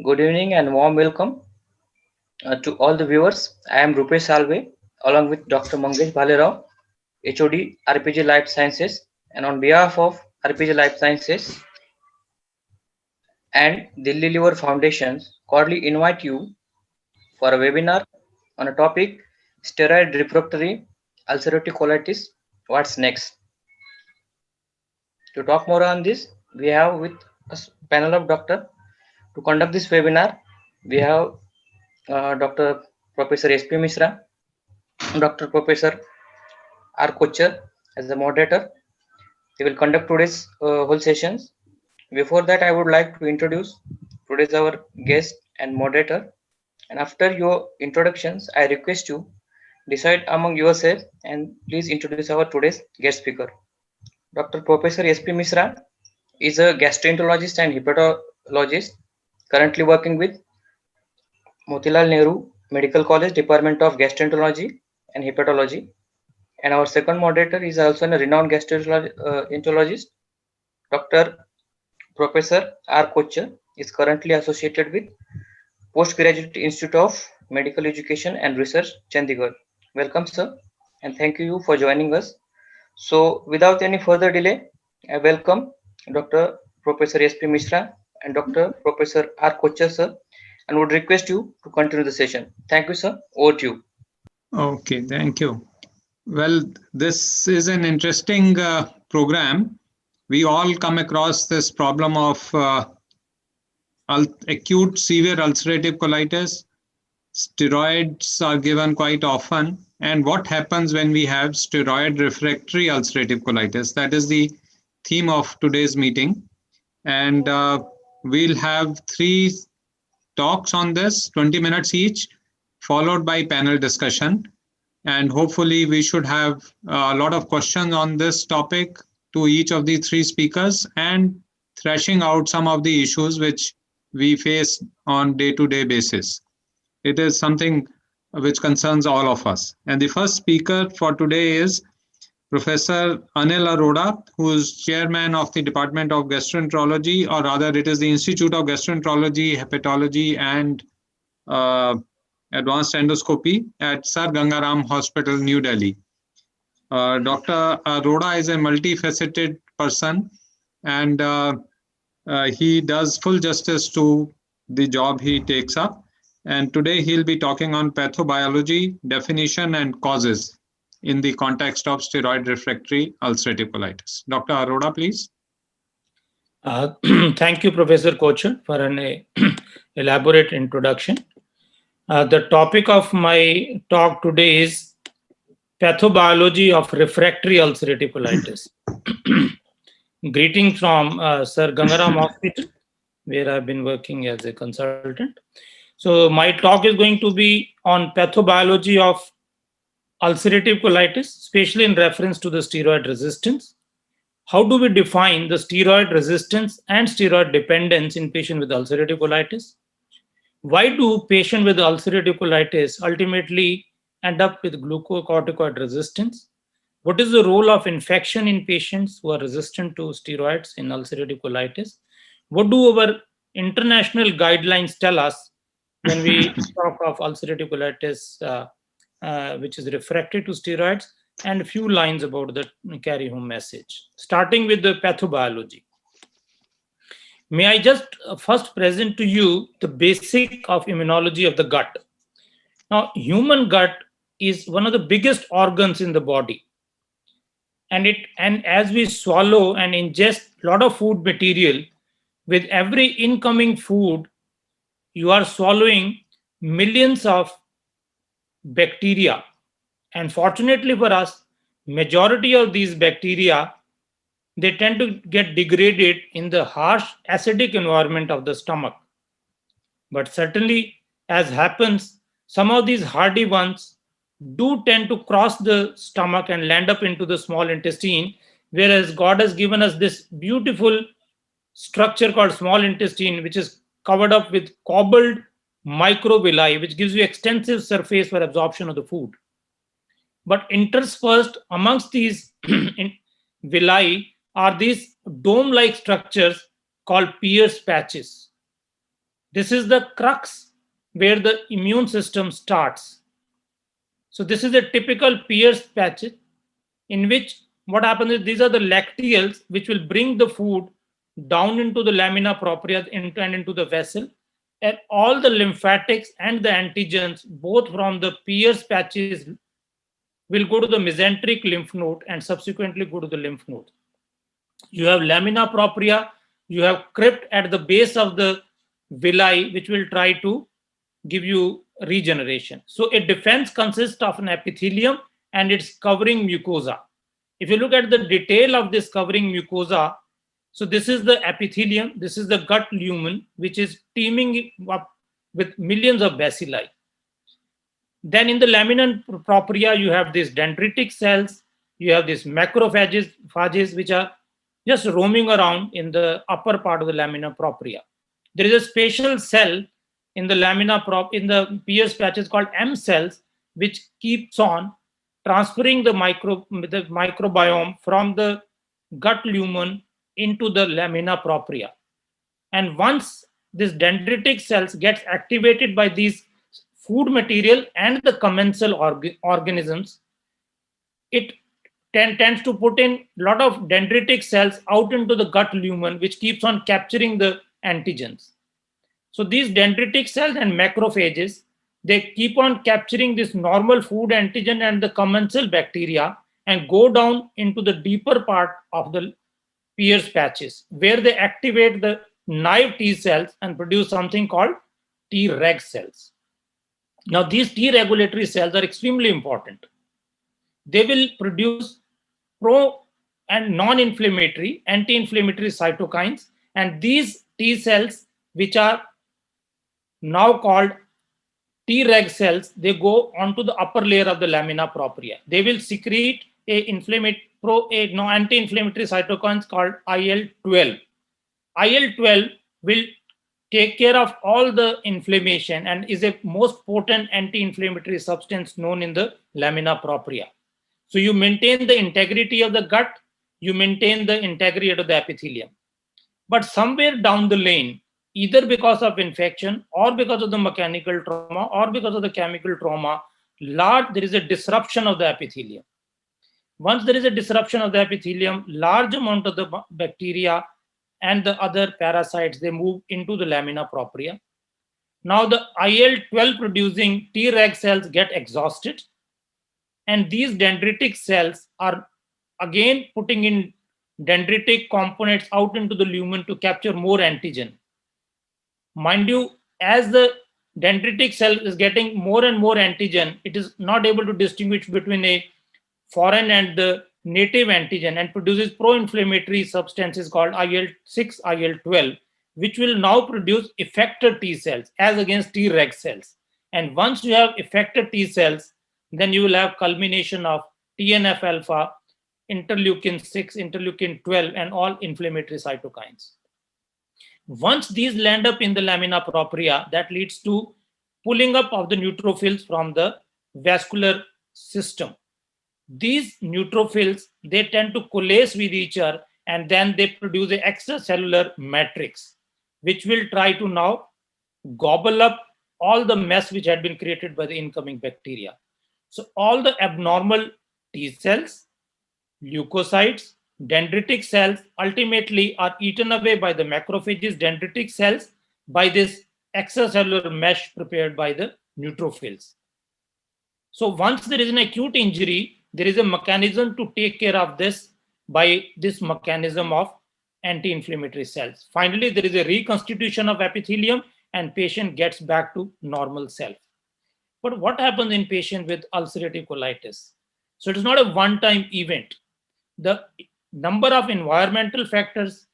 Good evening and warm welcome to all the viewers. I am Rupesh Salve along with Dr. Mangesh Bhalerao, HOD RPG Life Sciences, and on behalf of RPG Life Sciences and Delhi Liver Foundations, cordially invite you for a webinar on a topic steroid refractory ulcerative colitis. What's next? To talk more on this, we have with us panel of doctor to conduct this webinar. We have Dr. Professor S.P. Mishra, Dr. Professor R. Kochar as the moderator. He will conduct today's whole sessions. Before that, I would like to introduce today's our guest and moderator. And after your introductions, I request you decide among yourselves and please introduce our today's guest speaker. Dr. Professor S.P. Mishra is a gastroenterologist and hepatologist currently working with Motilal Nehru Medical College Department of Gastroenterology and Hepatology. And our second moderator is also a renowned gastroenterologist, Dr. Professor R. Kochar, is currently associated with Postgraduate Institute of Medical Education and Research, Chandigarh. Welcome, sir, and thank you for joining us. So, without any further delay, I welcome Dr. Professor S.P. Mishra and Dr. Professor R. Kochar, sir, and would request you to continue the session. Thank you, sir. Over to you. Okay, thank you. Well, this is an interesting program. We all come across this problem of acute severe ulcerative colitis. Steroids are given quite often. And what happens when we have steroid refractory ulcerative colitis? That is the theme of today's meeting. And we'll have 3 talks on this, 20 minutes each, followed by panel discussion. And hopefully we should have a lot of questions on this topic to each of the 3 speakers and thrashing out some of the issues which we face on day-to-day basis. It is something which concerns all of us. And the first speaker for today is Professor Anil Arora, who is chairman of the Department of Gastroenterology, or rather it is the Institute of Gastroenterology, Hepatology and Advanced Endoscopy at Sir Gangaram Hospital, New Delhi. Dr. Arora is a multifaceted person and he does full justice to the job he takes up. And today he'll be talking on pathobiology, definition and causes in the context of steroid refractory ulcerative colitis. Dr. Arora, please. Thank you, Professor Kochar, for an elaborate introduction. The topic of my talk today is pathobiology of refractory ulcerative colitis. Greetings from Sir Gangaram Hospital, where I've been working as a consultant. So my talk is going to be on pathobiology of ulcerative colitis, especially in reference to the steroid resistance. How do we define the steroid resistance and steroid dependence in patients with ulcerative colitis? Why do patients with ulcerative colitis ultimately end up with glucocorticoid resistance? What is the role of infection in patients who are resistant to steroids in ulcerative colitis? What do our international guidelines tell us when we talk of ulcerative colitis, which is refractory to steroids? And a few lines about the carry-home message. Starting with the pathobiology. May I just first present to you the basic of immunology of the gut. Now, human gut is one of the biggest organs in the body. And as we swallow and ingest a lot of food material, with every incoming food, you are swallowing millions of bacteria. And fortunately for us, majority of these bacteria, they tend to get degraded in the harsh acidic environment of the stomach. But certainly, as happens, some of these hardy ones do tend to cross the stomach and land up into the small intestine, whereas God has given us this beautiful structure called small intestine, which is covered up with cobbled microvilli, which gives you extensive surface for absorption of the food. But interspersed amongst these villi are these dome-like structures called Pierce patches. This is the crux where the immune system starts. So this is a typical Pierce patch in which what happens is these are the lacteals which will bring the food down into the lamina propria and into the vessel, and all the lymphatics and the antigens both from the Pierce patches will go to the mesenteric lymph node and subsequently go to the lymph node. You have lamina propria, you have crypt at the base of the villi, which will try to give you regeneration. So a defense consists of an epithelium and its covering mucosa. If you look at the detail of this covering mucosa, so this is the epithelium, this is the gut lumen, which is teeming up with millions of bacilli. Then in the lamina propria, you have these dendritic cells, you have these macrophages, which are just roaming around in the upper part of the lamina propria. There is a special cell in the in the Pierce patches called M cells, which keeps on transferring the microbiome from the gut lumen into the lamina propria. And once this dendritic cells gets activated by these food material and the commensal organisms, it tends to put in a lot of dendritic cells out into the gut lumen, which keeps on capturing the antigens. So these dendritic cells and macrophages, they keep on capturing this normal food antigen and the commensal bacteria and go down into the deeper part of the Pierce patches, where they activate the naive T cells and produce something called Treg cells. Now, these T regulatory cells are extremely important. They will produce pro and non-inflammatory, anti-inflammatory cytokines, and these T cells, which are now called Treg cells, they go onto the upper layer of the lamina propria. They will secrete anti-inflammatory cytokines called IL-12. IL-12 will take care of all the inflammation and is a most potent anti-inflammatory substance known in the lamina propria. So you maintain the integrity of the gut, you maintain the integrity of the epithelium. But somewhere down the lane, either because of infection or because of the mechanical trauma or because of the chemical trauma, there is a disruption of the epithelium. Once there is a disruption of the epithelium, large amount of the bacteria and the other parasites, they move into the lamina propria. Now the IL-12 producing Treg cells get exhausted, and these dendritic cells are again putting in dendritic components out into the lumen to capture more antigen. Mind you, as the dendritic cell is getting more and more antigen, it is not able to distinguish between a foreign and the native antigen and produces pro-inflammatory substances called IL-6, IL-12, which will now produce effector T cells as against Treg cells. And once you have effector T cells, then you will have culmination of TNF alpha, interleukin 6, interleukin 12, and all inflammatory cytokines. Once these land up in the lamina propria, that leads to pulling up of the neutrophils from the vascular system. These neutrophils, they tend to coalesce with each other, and then they produce an extracellular matrix, which will try to now gobble up all the mess which had been created by the incoming bacteria. So all the abnormal T cells, leukocytes, dendritic cells ultimately are eaten away by the macrophages, dendritic cells, by this extracellular mesh prepared by the neutrophils. So once there is an acute injury, there is a mechanism to take care of this by this mechanism of anti-inflammatory cells. Finally, there is a reconstitution of epithelium and patient gets back to normal self. But what happens in patient with ulcerative colitis? So it is not a one-time event. The number of environmental factors,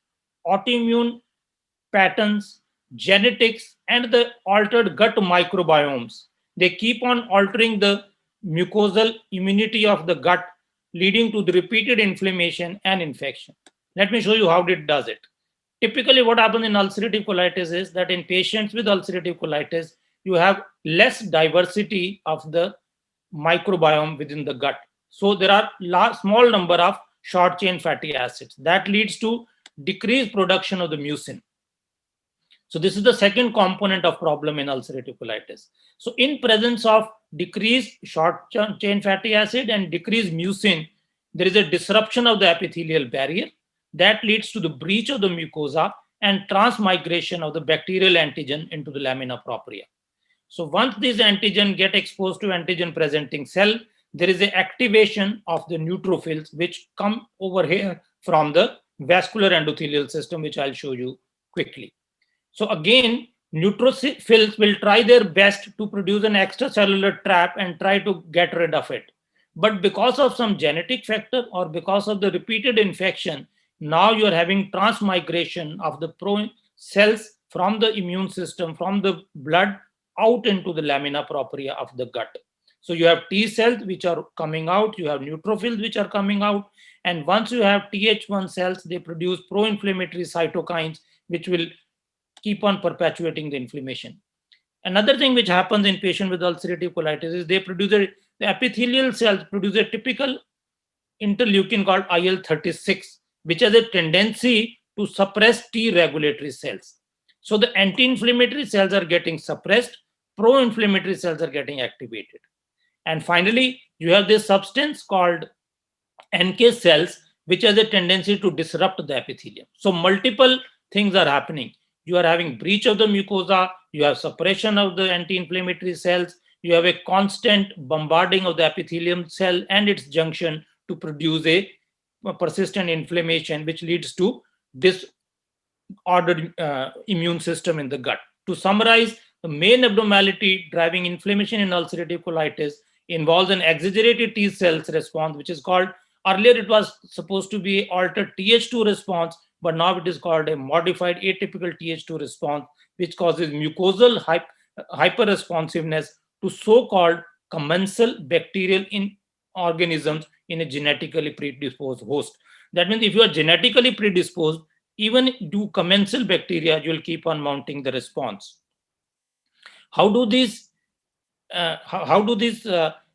autoimmune patterns, genetics, and the altered gut microbiomes, they keep on altering the mucosal immunity of the gut, leading to the repeated inflammation and infection. Let me show you how it does it. Typically, what happens in ulcerative colitis is that in patients with ulcerative colitis, you have less diversity of the microbiome within the gut. So there are small number of short chain fatty acids. That leads to decreased production of the mucin. So this is the second component of problem in ulcerative colitis. So in presence of decreased short chain fatty acid and decreased mucin, there is a disruption of the epithelial barrier that leads to the breach of the mucosa and transmigration of the bacterial antigen into the lamina propria. So once these antigen get exposed to antigen presenting cell, there is an activation of the neutrophils which come over here from the vascular endothelial system, which I'll show you quickly. So again, neutrophils will try their best to produce an extracellular trap and try to get rid of it. But because of some genetic factor or because of the repeated infection, now you're having transmigration of the cells from the immune system, from the blood out into the lamina propria of the gut. So you have T cells which are coming out, you have neutrophils which are coming out, and once you have Th1 cells, they produce pro-inflammatory cytokines which will keep on perpetuating the inflammation. Another thing which happens in patients with ulcerative colitis is they produce the epithelial cells produce a typical interleukin called IL-36, which has a tendency to suppress T regulatory cells. So the anti-inflammatory cells are getting suppressed, pro-inflammatory cells are getting activated. And finally, you have this substance called NK cells, which has a tendency to disrupt the epithelium. So multiple things are happening. You are having breach of the mucosa, you have suppression of the anti-inflammatory cells, you have a constant bombarding of the epithelium cell and its junction to produce a persistent inflammation, which leads to disordered immune system in the gut. To summarize, the main abnormality driving inflammation in ulcerative colitis involves an exaggerated T cells response, which is called, earlier it was supposed to be altered Th2 response, but now it is called a modified atypical Th2 response, which causes mucosal hyperresponsiveness to so-called commensal bacterial organisms in a genetically predisposed host. That means if you are genetically predisposed, even do commensal bacteria, you will keep on mounting the response. How do these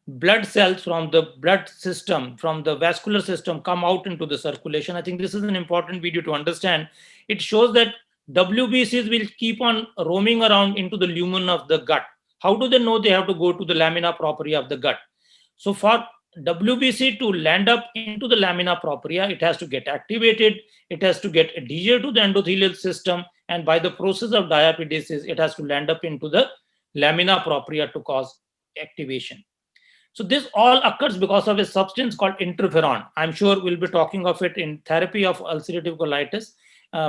blood cells from the blood system, from the vascular system, come out into the circulation? I think this is an important video to understand. It shows that WBCs will keep on roaming around into the lumen of the gut. How do they know they have to go to the lamina propria of the gut? So for WBC to land up into the lamina propria, it has to get activated, it has to get adhered to the endothelial system, and by the process of diapedesis, it has to land up into the lamina propria to cause activation. So this all occurs because of a substance called interferon. I'm sure we'll be talking of it in therapy of ulcerative colitis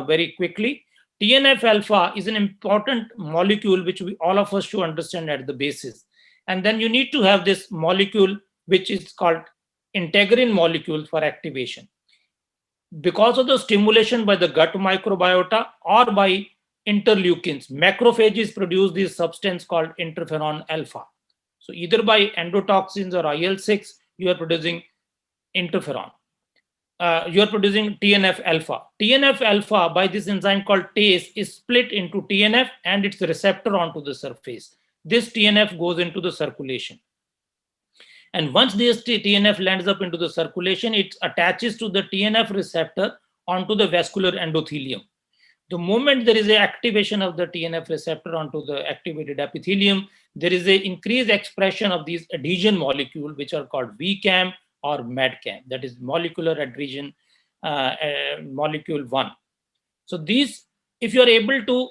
very quickly. TNF alpha is an important molecule which all of us should understand at the basis. And then you need to have this molecule which is called integrin molecule for activation. Because of the stimulation by the gut microbiota or by interleukins, macrophages produce this substance called interferon alpha. So either by endotoxins or IL-6, you are producing interferon. You are producing TNF alpha. TNF alpha by this enzyme called TACE is split into TNF and its receptor onto the surface. This TNF goes into the circulation. And once this TNF lands up into the circulation, it attaches to the TNF receptor onto the vascular endothelium. The moment there is an activation of the TNF receptor onto the activated epithelium, there is an increased expression of these adhesion molecules, which are called VCAM or MADCAM, that is molecular adhesion molecule 1. So these, if you are able to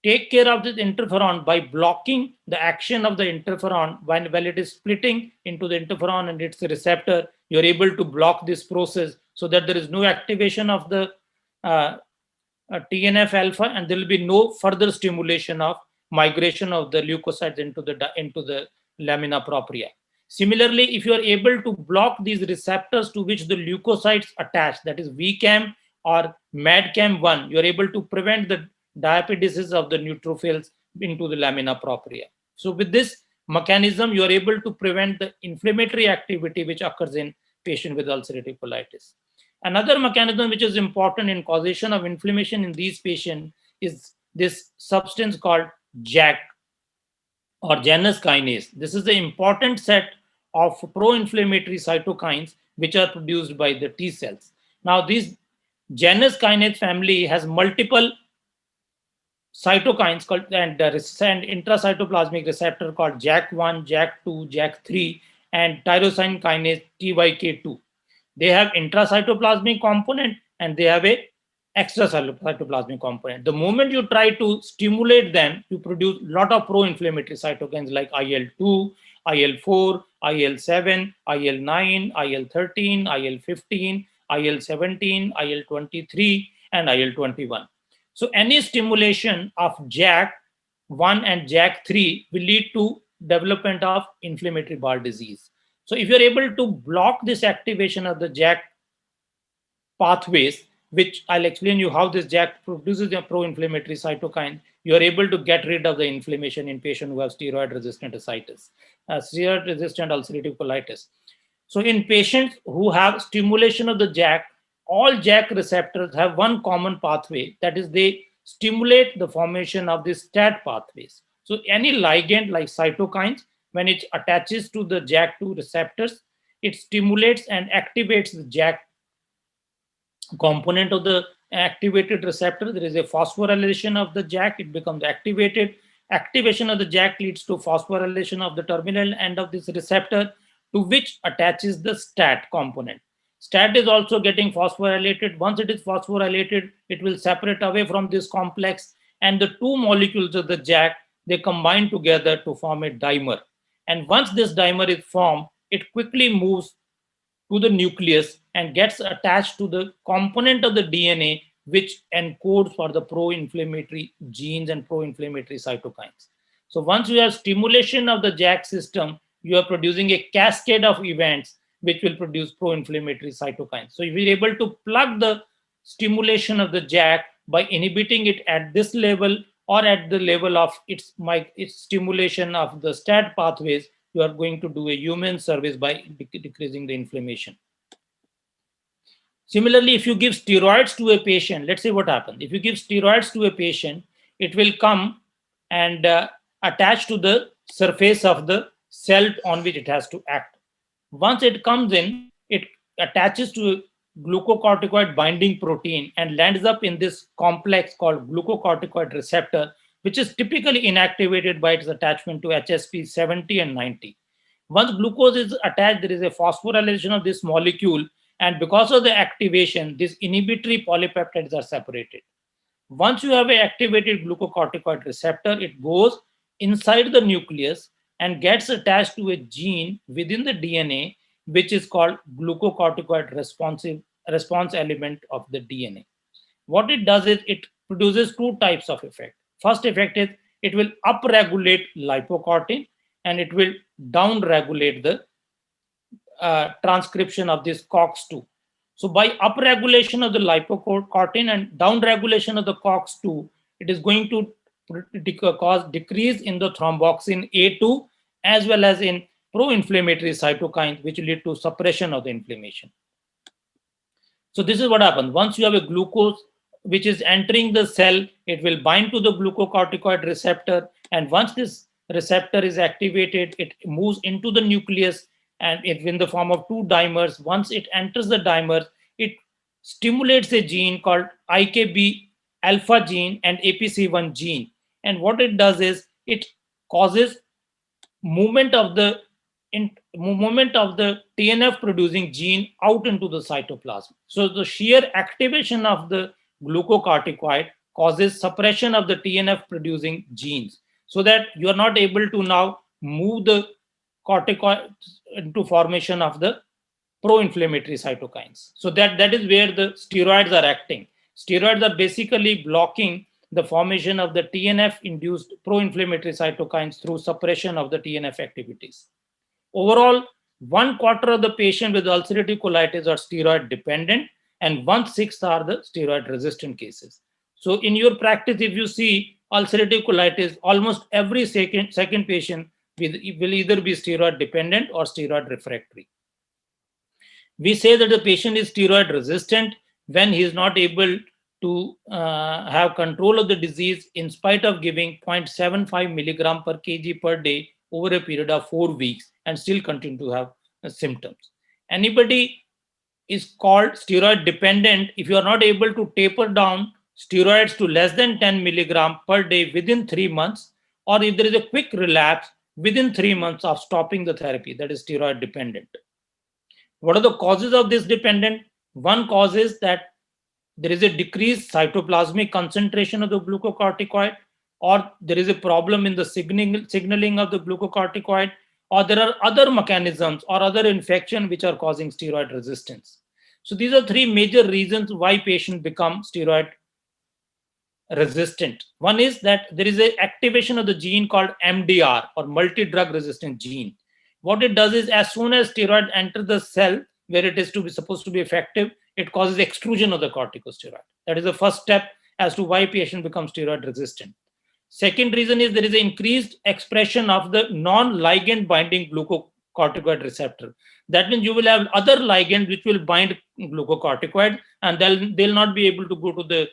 take care of this interferon by blocking the action of the interferon while it is splitting into the interferon and its receptor, you're able to block this process so that there is no activation of the TNF alpha, and there will be no further stimulation of migration of the leukocytes into the lamina propria. Similarly, if you are able to block these receptors to which the leukocytes attach, that is VCAM or MADCAM1, you are able to prevent the diapedesis of the neutrophils into the lamina propria. So with this mechanism, you are able to prevent the inflammatory activity which occurs in patient with ulcerative colitis. Another mechanism which is important in causation of inflammation in these patients is this substance called JAK or Janus kinase. This is the important set of pro-inflammatory cytokines which are produced by the T cells. Now, this Janus kinase family has multiple cytokines called and intracytoplasmic receptor called JAK1, JAK2, JAK3, and tyrosine kinase TYK2. They have intracytoplasmic component and they have a extracytoplasmic component. The moment you try to stimulate them, you produce a lot of pro-inflammatory cytokines like IL-2, IL-4, IL-7, IL-9, IL-13, IL-15, IL-17, IL-23, and IL-21. So any stimulation of JAK1 and JAK3 will lead to development of inflammatory bowel disease. So if you're able to block this activation of the JAK pathways, which I'll explain you how this JAK produces a pro-inflammatory cytokine, you're able to get rid of the inflammation in patients who have steroid-resistant ascites, steroid-resistant ulcerative colitis. So in patients who have stimulation of the JAK, all JAK receptors have one common pathway, that is they stimulate the formation of the STAT pathways. So any ligand like cytokines, when it attaches to the JAK2 receptors, it stimulates and activates the JAK component of the activated receptor. There is a phosphorylation of the JAK, it becomes activated. Activation of the JAK leads to phosphorylation of the terminal end of this receptor, to which attaches the STAT component. STAT is also getting phosphorylated. Once it is phosphorylated, it will separate away from this complex, and the two molecules of the JAK, they combine together to form a dimer. And once this dimer is formed, it quickly moves to the nucleus and gets attached to the component of the DNA which encodes for the pro-inflammatory genes and pro-inflammatory cytokines. So once you have stimulation of the JAK system, you are producing a cascade of events which will produce pro-inflammatory cytokines. So if you're able to plug the stimulation of the JAK by inhibiting it at this level or at the level of its stimulation of the STAT pathways, you are going to do a human service by decreasing the inflammation. Similarly, if you give steroids to a patient, let's say what happens. If you give steroids to a patient, it will come and attach to the surface of the cell on which it has to act. Once it comes in, it attaches to a glucocorticoid binding protein and lands up in this complex called glucocorticoid receptor, which is typically inactivated by its attachment to HSP 70 and 90. Once glucose is attached, there is a phosphorylation of this molecule, and because of the activation, these inhibitory polypeptides are separated. Once you have an activated glucocorticoid receptor, it goes inside the nucleus and gets attached to a gene within the DNA, which is called glucocorticoid response element of the DNA. What it does is it produces two types of effect. First effect is it will upregulate lipocortin and it will downregulate the transcription of this COX-2. So by upregulation of the lipocortin and downregulation of the COX-2, it is going to cause decrease in the thromboxane A2 as well as in pro-inflammatory cytokines, which lead to suppression of the inflammation. So this is what happens. Once you have a glucose which is entering the cell, it will bind to the glucocorticoid receptor, and once this receptor is activated, it moves into the nucleus and it's in the form of two dimers. Once it enters the dimer, it stimulates a gene called IKB alpha gene and APC1 gene. And what it does is it causes movement of the TNF producing gene out into the cytoplasm. So the sheer activation of the glucocorticoid causes suppression of the TNF producing genes, so that you are not able to now move the corticoid into formation of the pro-inflammatory cytokines. So that is where the steroids are acting. Steroids are basically blocking the formation of the TNF-induced pro-inflammatory cytokines through suppression of the TNF activities. Overall, 1/4 of the patients with ulcerative colitis are steroid dependent, and 1/6 are the steroid resistant cases. So in your practice, if you see ulcerative colitis, almost every second patient will either be steroid dependent or steroid refractory. We say that the patient is steroid resistant when he is not able to have control of the disease in spite of giving 0.75 milligram per kg per day over a period of 4 weeks and still continue to have symptoms. Anybody is called steroid dependent if you are not able to taper down steroids to less than 10 milligram per day within 3 months, or if there is a quick relapse within 3 months of stopping the therapy, that is steroid dependent. What are the causes of this dependent? One cause is that there is a decreased cytoplasmic concentration of the glucocorticoid, or there is a problem in the signaling of the glucocorticoid, or there are other mechanisms or other infection which are causing steroid resistance. So these are three major reasons why patients become steroid resistant. One is that there is a activation of the gene called MDR, or multi-drug resistant gene. What it does is, as soon as steroid enters the cell where it is supposed to be effective, it causes extrusion of the corticosteroid. That is the first step as to why patient becomes steroid resistant. Second reason is there is an increased expression of the non-ligand binding glucocorticoid receptor. That means you will have other ligands which will bind glucocorticoid, and they'll not be able to go to the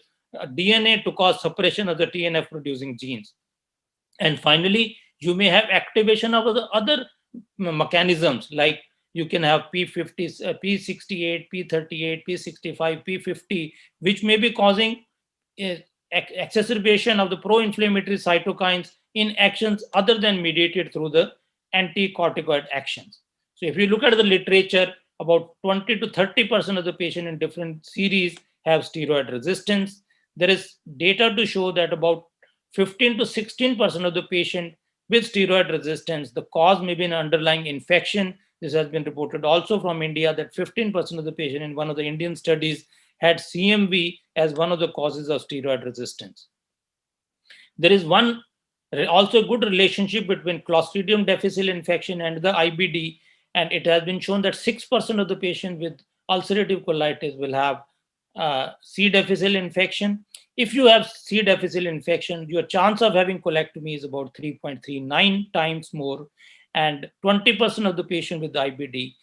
DNA to cause suppression of the TNF producing genes. And finally, you may have activation of the other mechanisms, like you can have P50, P68, P38, P65, P50, which may be causing exacerbation of the pro-inflammatory cytokines in actions other than mediated through the anti-corticoid actions. So if you look at the literature, about 20 to 30% of the patient in different series have steroid resistance. There is data to show that about 15 to 16% of the patient with steroid resistance, the cause may be an underlying infection. This has been reported also from India, that 15% of the patient in one of the Indian studies had CMV as one of the causes of steroid resistance. There is also a good relationship between Clostridium difficile infection and the IBD, and it has been shown that 6% of the patient with ulcerative colitis will have C. difficile infection. If you have C. difficile infection, your chance of having colectomy is about 3.39 times more, and 20% of the patient with IBD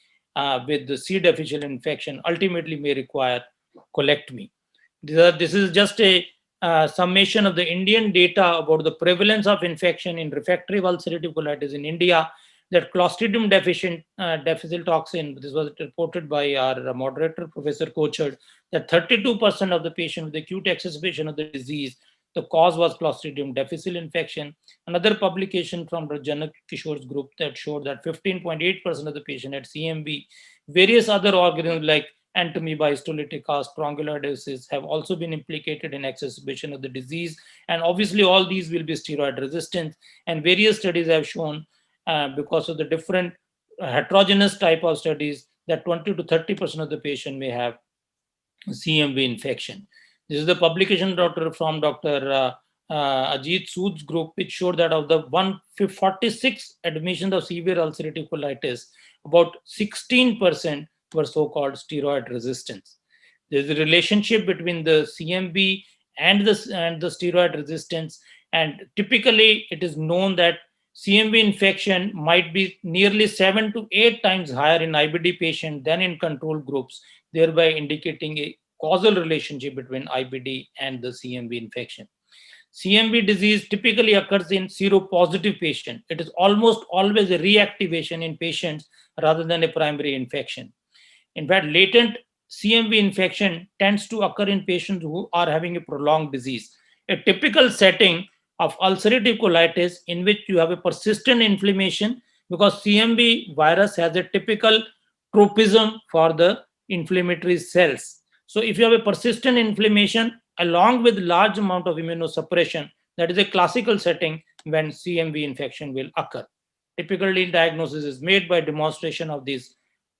with the C. difficile infection ultimately may require colectomy. This is just a summation of the Indian data about the prevalence of infection in refractory ulcerative colitis in India. That Clostridium difficile toxin, this was reported by our moderator, Professor Kochard, that 32% of the patient with acute exacerbation of the disease, the cause was Clostridium difficile infection. Another publication from Janak Kishore's group that showed that 15.8% of the patient had CMV. Various other organisms like Entamoeba histolytica, strongyloidosis have also been implicated in exacerbation of the disease. And obviously all these will be steroid resistant. And various studies have shown, because of the different heterogeneous type of studies, that 20 to 30% of the patient may have CMV infection. This is the publication from Dr. Ajit Sood's group, which showed that of the 146 admissions of severe ulcerative colitis, about 16% were so-called steroid resistance. There's a relationship between the CMV and the steroid resistance, and typically it is known that CMV infection might be nearly 7 to 8 times higher in IBD patient than in control groups, thereby indicating a causal relationship between IBD and the CMV infection. CMV disease typically occurs in seropositive patient. It is almost always a reactivation in patients rather than a primary infection. In fact, latent CMV infection tends to occur in patients who are having a prolonged disease. A typical setting of ulcerative colitis in which you have a persistent inflammation, because CMV virus has a typical tropism for the inflammatory cells. So if you have a persistent inflammation along with large amount of immunosuppression, that is a classical setting when CMV infection will occur. Typically, diagnosis is made by demonstration of these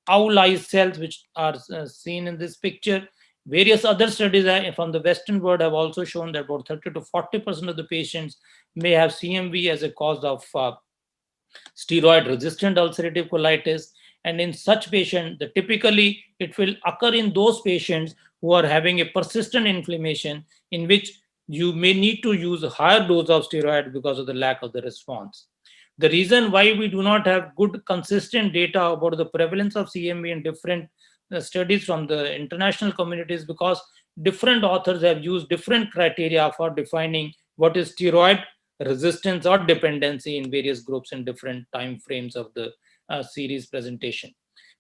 owl-eyed cells, which are seen in this picture. Various other studies from the Western world have also shown that about 30 to 40% of the patients may have CMV as a cause of steroid-resistant ulcerative colitis. And in such patients, typically it will occur in those patients who are having a persistent inflammation, in which you may need to use a higher dose of steroid because of the lack of the response. The reason why we do not have good consistent data about the prevalence of CMV in different studies from the international community is because different authors have used different criteria for defining what is steroid resistance or dependency in various groups in different time frames of the series presentation.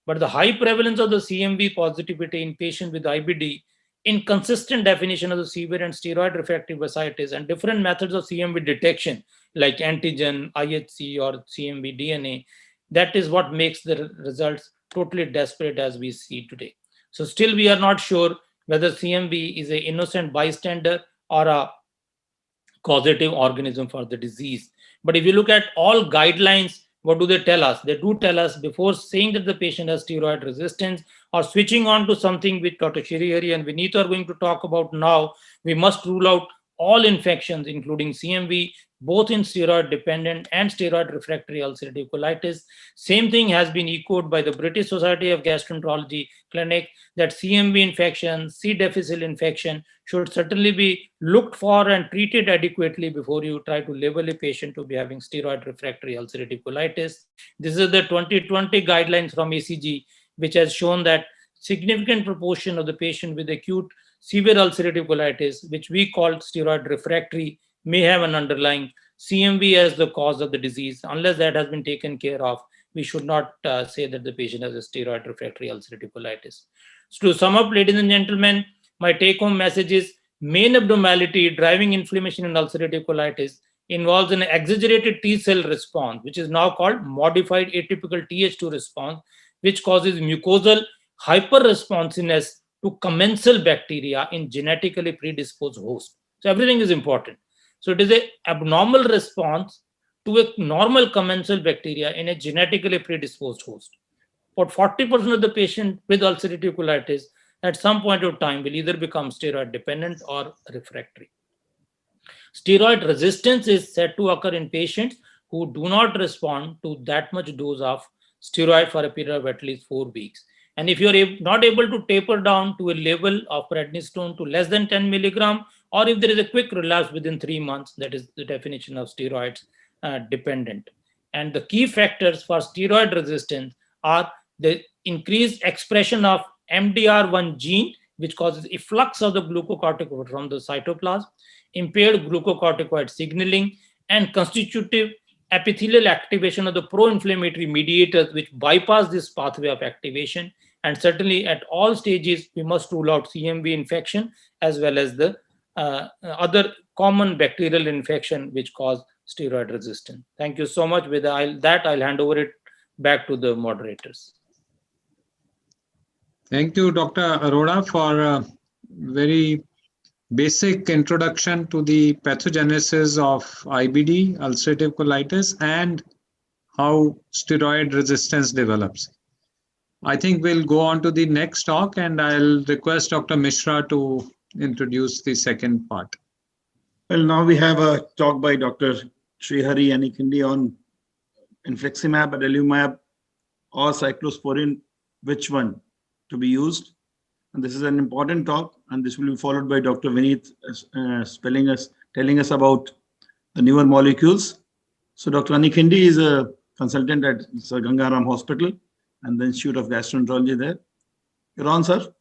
But the high prevalence of the CMV positivity in patients with IBD inconsistent definition of the severe and steroid refractory bursitis and different methods of CMV detection like antigen, IHC or CMV DNA, that is what makes the results totally desperate as we see today. So still we are not sure whether CMV is an innocent bystander or a causative organism for the disease. But if you look at all guidelines, what do they tell us? They do tell us before saying that the patient has steroid resistance or switching on to something which Dr. Shirihari and Vinita are going to talk about now, we must rule out all infections, including CMV, both in steroid dependent and steroid refractory ulcerative colitis. Same thing has been echoed by the British Society of Gastroenterology clinic that CMV infection, C. difficile infection should certainly be looked for and treated adequately before you try to label a patient to be having steroid refractory ulcerative colitis. This is the 2020 guidelines from ACG, which has shown that significant proportion of the patient with acute severe ulcerative colitis, which we call steroid refractory, may have an underlying CMV as the cause of the disease. Unless that has been taken care of, we should not say that the patient has a steroid refractory ulcerative colitis. So to sum up, ladies and gentlemen, my take-home message is main abnormality driving inflammation in ulcerative colitis involves an exaggerated T cell response, which is now called modified atypical Th2 response, which causes mucosal hyperresponsiveness to commensal bacteria in genetically predisposed host. So everything is important. So it is an abnormal response to a normal commensal bacteria in a genetically predisposed host. About 40% of the patient with ulcerative colitis at some point of time will either become steroid dependent or refractory. Steroid resistance is said to occur in patients who do not respond to that much dose of steroid for a period of at least 4 weeks. And if you're not able to taper down to a level of prednisone to less than 10 milligram, or if there is a quick relapse within 3 months, that is the definition of steroids dependent. And the key factors for steroid resistance are the increased expression of MDR1 gene, which causes efflux of the glucocorticoid from the cytoplasm, impaired glucocorticoid signaling, and constitutive epithelial activation of the pro-inflammatory mediators, which bypass this pathway of activation. And certainly at all stages, we must rule out CMV infection as well as the other common bacterial infection which cause steroid resistance. Thank you so much. With that, I'll hand over it back to the moderators. Thank you, Dr. Arora, for a very basic introduction to the pathogenesis of IBD, ulcerative colitis, and how steroid resistance develops. I think we'll go on to the next talk, and I'll request Dr. Mishra to introduce the second part. Well, now we have a talk by Dr. Srihari Anikindi on infliximab, adalimumab, or cyclosporin, which one to be used. And this is an important talk, and this will be followed by Dr. Vineet telling us about the newer molecules. So Dr. Anikindi is a consultant at Sir Gangaram Hospital and the Institute of Gastroenterology there. You're on, sir.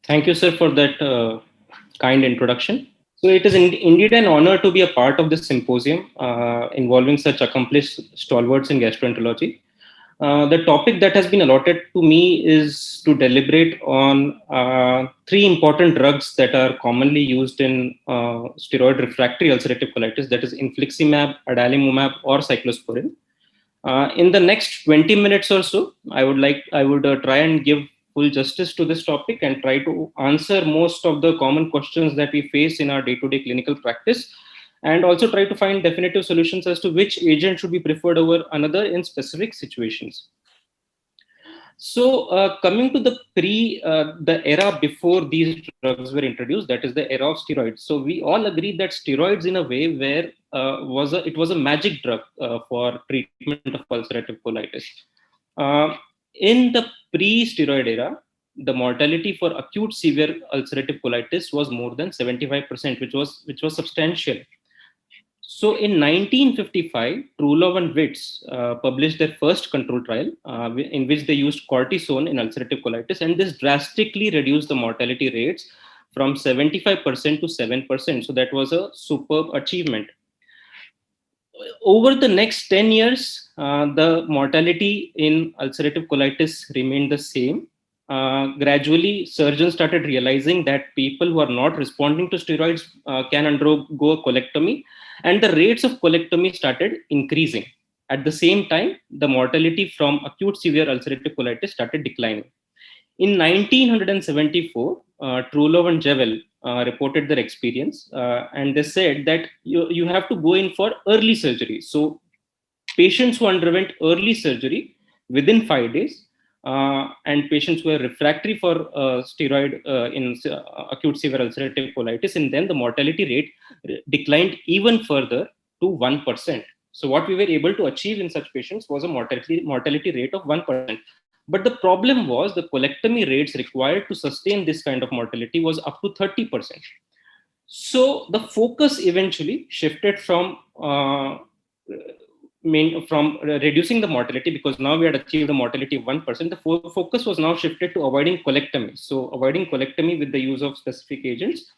Thank you, sir, for that kind introduction. So it is indeed an honor to be a part of this symposium involving such accomplished stalwarts in gastroenterology. The topic that has been allotted to me is to deliberate on 3 important drugs that are commonly used in steroid refractory ulcerative colitis, that is infliximab, adalimumab, or cyclosporin. In the next 20 minutes or so, I would try and give full justice to this topic and try to answer most of the common questions that we face in our day-to-day clinical practice, and also try to find definitive solutions as to which agent should be preferred over another in specific situations. So coming to the era before these drugs were introduced, that is the era of steroids. So we all agree that steroids in a way where it was a magic drug for treatment of ulcerative colitis. In the pre-steroid era, the mortality for acute severe ulcerative colitis was more than 75%, which was substantial. So in 1955, Trulov and Witz published their first control trial in which they used cortisone in ulcerative colitis, and this drastically reduced the mortality rates from 75% to 7%. So that was a superb achievement. Over the next 10 years, the mortality in ulcerative colitis remained the same. Gradually, surgeons started realizing that people who are not responding to steroids can undergo a colectomy, and the rates of colectomy started increasing. At the same time, the mortality from acute severe ulcerative colitis started declining. In 1974, Trulov and Jevel reported their experience, and they said that you have to go in for early surgery. So patients who underwent early surgery within 5 days, and patients who were refractory for steroid in acute severe ulcerative colitis, and then the mortality rate declined even further to 1%. So what we were able to achieve in such patients was a mortality rate of 1%. But the problem was the colectomy rates required to sustain this kind of mortality was up to 30%. So the focus eventually shifted from reducing the mortality, because now we had achieved a mortality of 1%. The focus was now shifted to avoiding colectomy. So avoiding colectomy with the use of specific agents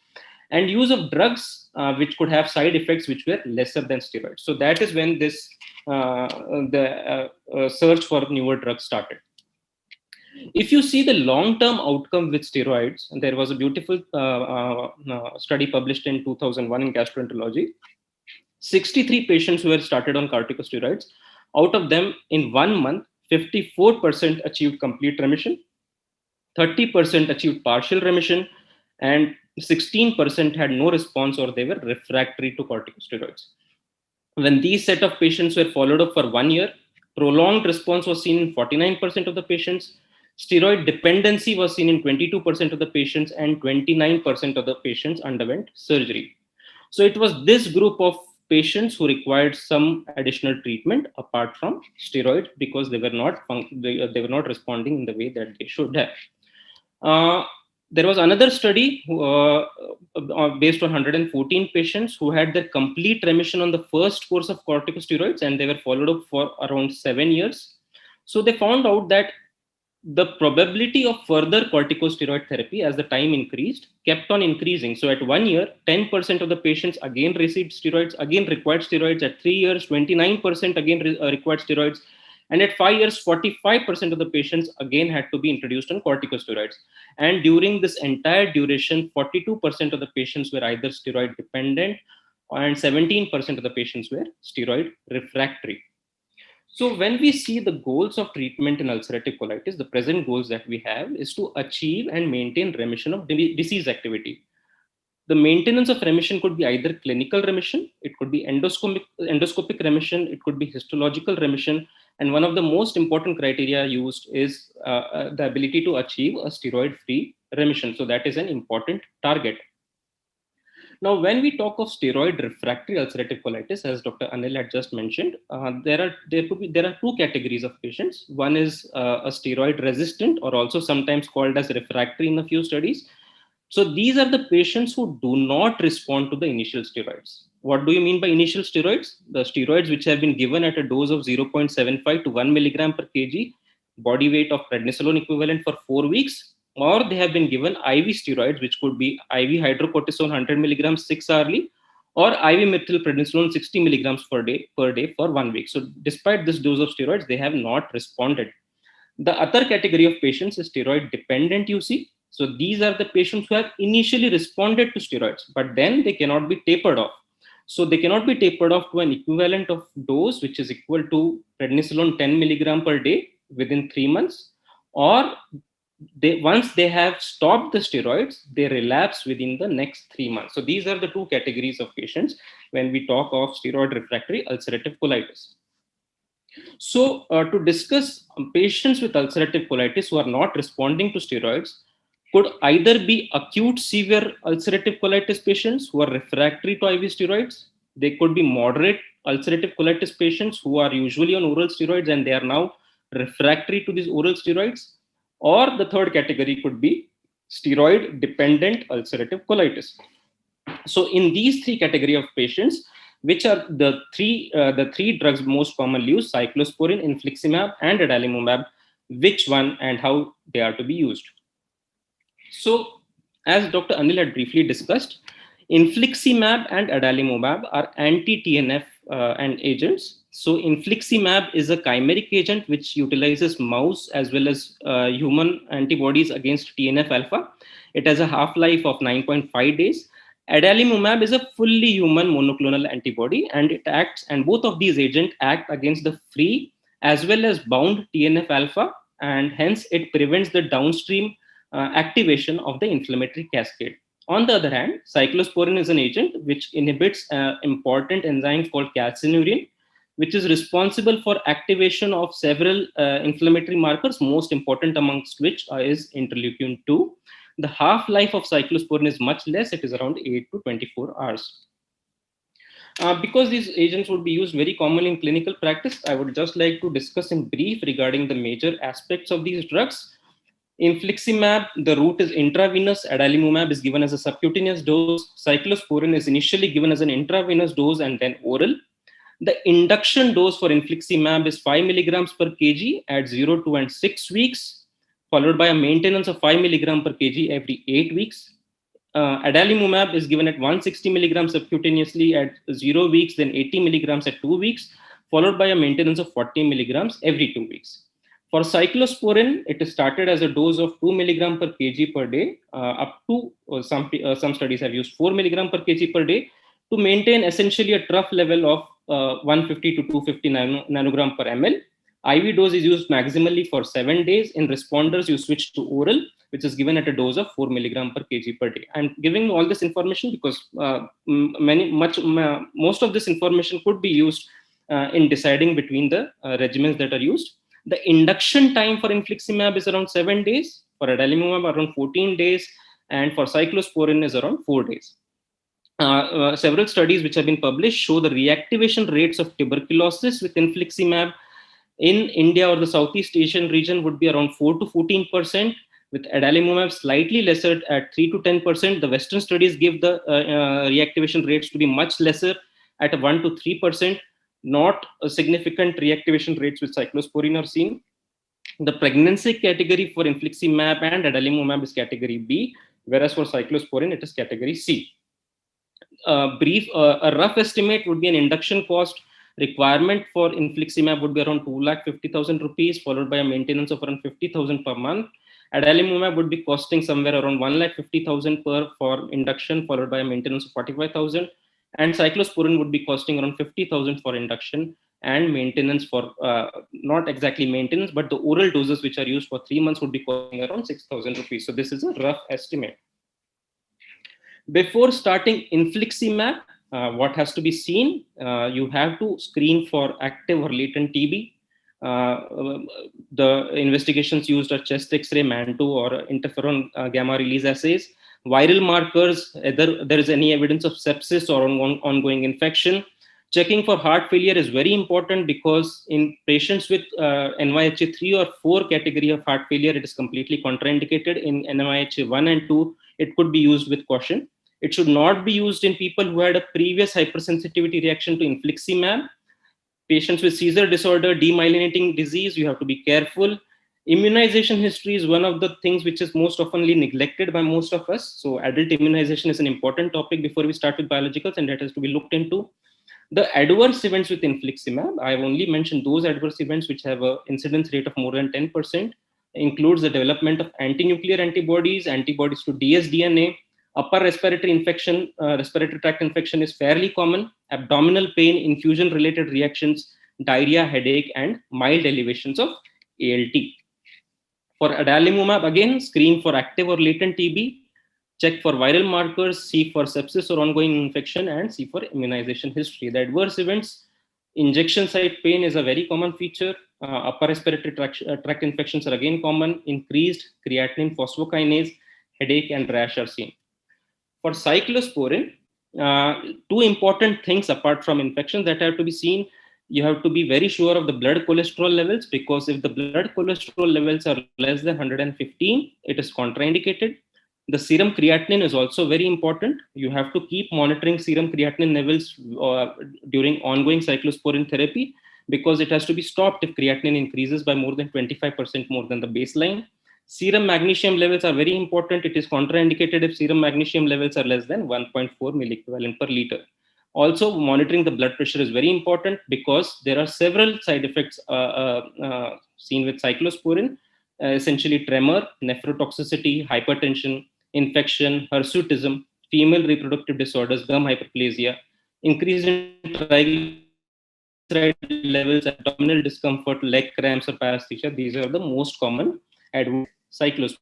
and use of drugs which could have side effects which were lesser than steroids. So that is when this search for newer drugs started. If you see the long-term outcome with steroids, and there was a beautiful study published in 2001 in Gastroenterology. 63 patients who were started on corticosteroids. Out of them, in 1 month, 54% achieved complete remission, 30% achieved partial remission, and 16% had no response or they were refractory to corticosteroids. When these set of patients were followed up for 1 year, prolonged response was seen in 49% of the patients. Steroid dependency was seen in 22% of the patients, and 29% of the patients underwent surgery. So it was this group of patients who required some additional treatment apart from steroids, because they were not responding in the way that they should have. There was another study based on 114 patients who had their complete remission on the first course of corticosteroids, and they were followed up for around 7 years. So they found out that the probability of further corticosteroid therapy as the time increased kept on increasing. So at 1 year, 10% of the patients again received steroids, again required steroids. At 3 years, 29% again required steroids. And at 5 years, 45% of the patients again had to be introduced on corticosteroids. And during this entire duration, 42% of the patients were either steroid dependent, and 17% of the patients were steroid refractory. So when we see the goals of treatment in ulcerative colitis, the present goals that we have is to achieve and maintain remission of disease activity. The maintenance of remission could be either clinical remission, it could be endoscopic remission, it could be histological remission, and one of the most important criteria used is the ability to achieve a steroid-free remission. So that is an important target. Now, when we talk of steroid refractory ulcerative colitis, as Dr. Anil had just mentioned, there are two categories of patients. One is a steroid resistant, or also sometimes called as refractory in a few studies. So these are the patients who do not respond to the initial steroids. What do you mean by initial steroids? The steroids which have been given at a dose of 0.75 to 1 milligram per kg, body weight of prednisolone equivalent for 4 weeks, or they have been given IV steroids, which could be IV hydrocortisone 100 milligrams 6 hourly, or IV methylprednisolone 60 milligrams per day for 1 week. So despite this dose of steroids, they have not responded. The other category of patients is steroid dependent UC. So these are the patients who have initially responded to steroids, but then they cannot be tapered off. So they cannot be tapered off to an equivalent of dose, which is equal to prednisolone 10 milligram per day within 3 months, or once they have stopped the steroids, they relapse within the next 3 months. So these are the two categories of patients when we talk of steroid refractory ulcerative colitis. So to discuss patients with ulcerative colitis who are not responding to steroids could either be acute severe ulcerative colitis patients who are refractory to IV steroids. They could be moderate ulcerative colitis patients who are usually on oral steroids and they are now refractory to these oral steroids. Or the third category could be steroid dependent ulcerative colitis. So in these three category of patients, which are the three drugs most commonly used, cyclosporin, infliximab, and adalimumab, which one and how they are to be used? So as Dr. Anil had briefly discussed, infliximab and adalimumab are anti-TNF and agents So infliximab is a chimeric agent which utilizes mouse as well as human antibodies against TNF alpha. It has a half-life of 9.5 days. Adalimumab is a fully human monoclonal antibody, and it acts, and both of these agents act against the free as well as bound TNF alpha, and hence it prevents the downstream activation of the inflammatory cascade. On the other hand, cyclosporin is an agent which inhibits an important enzyme called calcineurin, which is responsible for activation of several inflammatory markers, most important amongst which is interleukin 2. The half-life of cyclosporin is much less, it is around 8 to 24 hours. Because these agents would be used very commonly in clinical practice, I would just like to discuss in brief regarding the major aspects of these drugs. Infliximab, the route is intravenous. Adalimumab is given as a subcutaneous dose. Cyclosporin is initially given as an intravenous dose and then oral. The induction dose for infliximab is 5 milligrams per kg at 0, 2, and 6 weeks, followed by a maintenance of 5 milligram per kg every 8 weeks. Adalimumab is given at 160 milligrams subcutaneously at 0 weeks, then 80 milligrams at 2 weeks, followed by a maintenance of 40 milligrams every 2 weeks. For cyclosporin, it is started as a dose of 2 milligram per kg per day, up to some studies have used 4 milligram per kg per day to maintain essentially a trough level of 150 to 250 nanogram per ml. IV dose is used maximally for 7 days. In responders, you switch to oral, which is given at a dose of 4 milligram per kg per day. I'm giving all this information because most of this information could be used in deciding between the regimens that are used. The induction time for infliximab is around 7 days, for adalimumab around 14 days, and for cyclosporin is around 4 days. Several studies which have been published show the reactivation rates of tuberculosis with infliximab in India or the Southeast Asian region would be around 4 to 14%, with adalimumab slightly lesser at 3 to 10%. The Western studies give the reactivation rates to be much lesser at 1 to 3%. Not a significant reactivation rates with cyclosporin are seen. The pregnancy category for infliximab and adalimumab is category B, whereas for cyclosporin it is category C. A rough estimate would be an induction cost requirement for infliximab would be around 2,50,000 rupees, followed by a maintenance of around 50,000 per month. Adalimumab would be costing somewhere around 1,50,000 for induction, followed by a maintenance of 45,000. And cyclosporin would be costing around 50,000 for induction and maintenance for, not exactly maintenance, but the oral doses which are used for 3 months would be costing around 6,000 rupees. So this is a rough estimate. Before starting infliximab, what has to be seen? You have to screen for active or latent TB. The investigations used are chest X-ray, MANTO, or interferon gamma release assays. Viral markers, whether there is any evidence of sepsis or ongoing infection. Checking for heart failure is very important because in patients with NYHA 3 or 4 category of heart failure, it is completely contraindicated. In NYHA 1 and 2, it could be used with caution. It should not be used in people who had a previous hypersensitivity reaction to infliximab. Patients with seizure disorder, demyelinating disease, you have to be careful. Immunization history is one of the things which is most oftenly neglected by most of us. So adult immunization is an important topic before we start with biologicals, and that has to be looked into. The adverse events with infliximab, I have only mentioned those adverse events which have an incidence rate of more than 10%, includes the development of anti-nuclear antibodies, antibodies to dsDNA. Upper respiratory infection, respiratory tract infection is fairly common. Abdominal pain, infusion-related reactions, diarrhea, headache, and mild elevations of ALT. For adalimumab, again, screen for active or latent TB, check for viral markers, see for sepsis or ongoing infection, and see for immunization history. The adverse events, injection site pain is a very common feature. Upper respiratory tract infections are again common. Increased creatinine phosphokinase, headache, and rash are seen. For cyclosporin, 2 important things apart from infections that have to be seen. You have to be very sure of the blood cholesterol levels, because if the blood cholesterol levels are less than 115, it is contraindicated. The serum creatinine is also very important. You have to keep monitoring serum creatinine levels during ongoing cyclosporin therapy, because it has to be stopped if creatinine increases by more than 25% more than the baseline. Serum magnesium levels are very important. It is contraindicated if serum magnesium levels are less than 1.4 milliequivalent per liter. Also, monitoring the blood pressure is very important because there are several side effects seen with cyclosporin, essentially tremor, nephrotoxicity, hypertension, infection, hirsutism, female reproductive disorders, gum hyperplasia, increase in triglyceride levels, abdominal discomfort, leg cramps, or paresthesia. These are the most common adverse cyclosporin.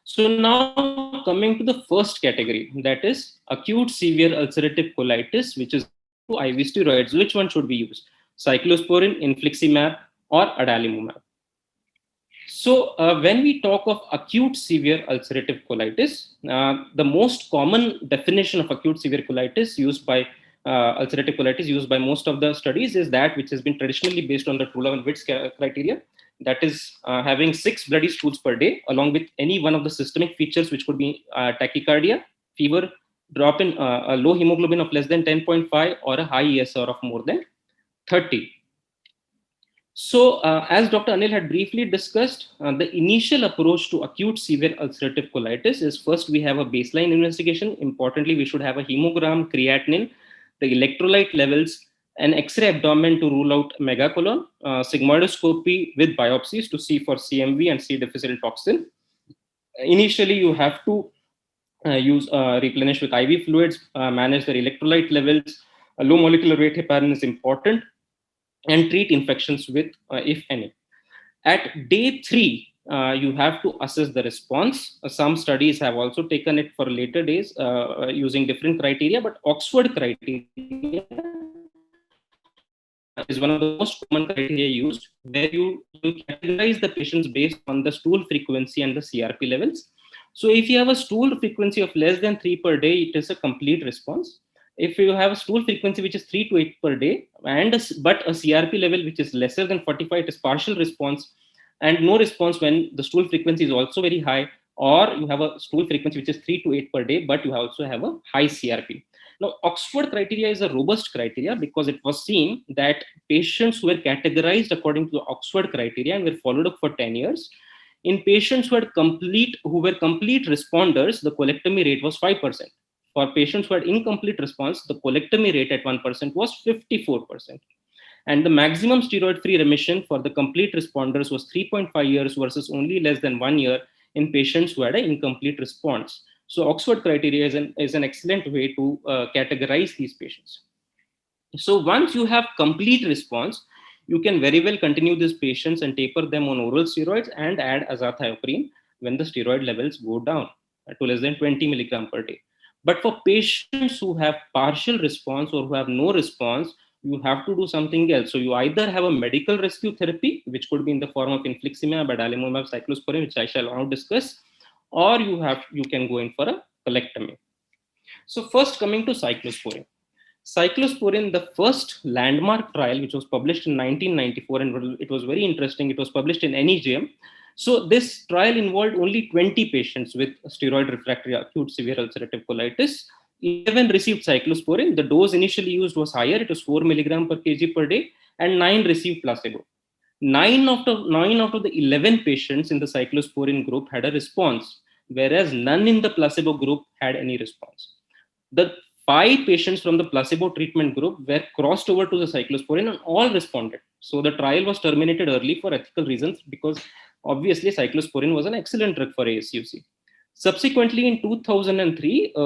So now coming to the first category, that is acute severe ulcerative colitis, which is to IV steroids. Which one should be used? Cyclosporin, infliximab, or adalimumab. So when we talk of acute severe ulcerative colitis, the most common definition of acute severe colitis used by ulcerative colitis used by most of the studies is that which has been traditionally based on the Truelove and Witts criteria. That is having 6 bloody stools per day, along with any one of the systemic features, which could be tachycardia, fever, drop in a low hemoglobin of less than 10.5, or a high ESR of more than 30. So, as Dr. Anil had briefly discussed, the initial approach to acute severe ulcerative colitis is first we have a baseline investigation. Importantly, we should have a hemogram, creatinine, the electrolyte levels, an X-ray abdomen to rule out megacolon, sigmoidoscopy with biopsies to see for CMV and C. difficile toxin. Initially, you have to replenish with IV fluids, manage their electrolyte levels. A low molecular weight heparin is important, and treat infections with, if any. At day 3, you have to assess the response. Some studies have also taken it for later days using different criteria, but Oxford criteria is one of the most common criteria used, where you categorize the patients based on the stool frequency and the CRP levels. So if you have a stool frequency of less than 3 per day, it is a complete response. If you have a stool frequency which is 3 to 8 per day, but a CRP level which is lesser than 45, it is partial response, and no response when the stool frequency is also very high, or you have a stool frequency which is 3 to 8 per day, but you also have a high CRP. Now, Oxford criteria is a robust criteria because it was seen that patients who were categorized according to the Oxford criteria and were followed up for 10 years, in patients who were complete responders, the colectomy rate was 5%. For patients who had incomplete response, the colectomy rate at 1% was 54%. And the maximum steroid-free remission for the complete responders was 3.5 years versus only less than 1 year in patients who had an incomplete response. So Oxford criteria is an excellent way to categorize these patients. So once you have complete response, you can very well continue these patients and taper them on oral steroids and add azathioprine when the steroid levels go down to less than 20 milligram per day. But for patients who have partial response or who have no response, you have to do something else. So you either have a medical rescue therapy, which could be in the form of infliximab, adalimumab, cyclosporin, which I shall now discuss, or you can go in for a colectomy. So first, coming to cyclosporin. Cyclosporin, the first landmark trial, which was published in 1994, and it was very interesting. It was published in NEJM. So this trial involved only 20 patients with steroid refractory acute severe ulcerative colitis. 11 received cyclosporin. The dose initially used was higher. It was 4 milligram per kg per day, and 9 received placebo. 9 out of the 11 patients in the cyclosporin group had a response, whereas none in the placebo group had any response. The 5 patients from the placebo treatment group were crossed over to the cyclosporin and all responded. So the trial was terminated early for ethical reasons because obviously cyclosporin was an excellent drug for ASUC. Subsequently, in 2003, a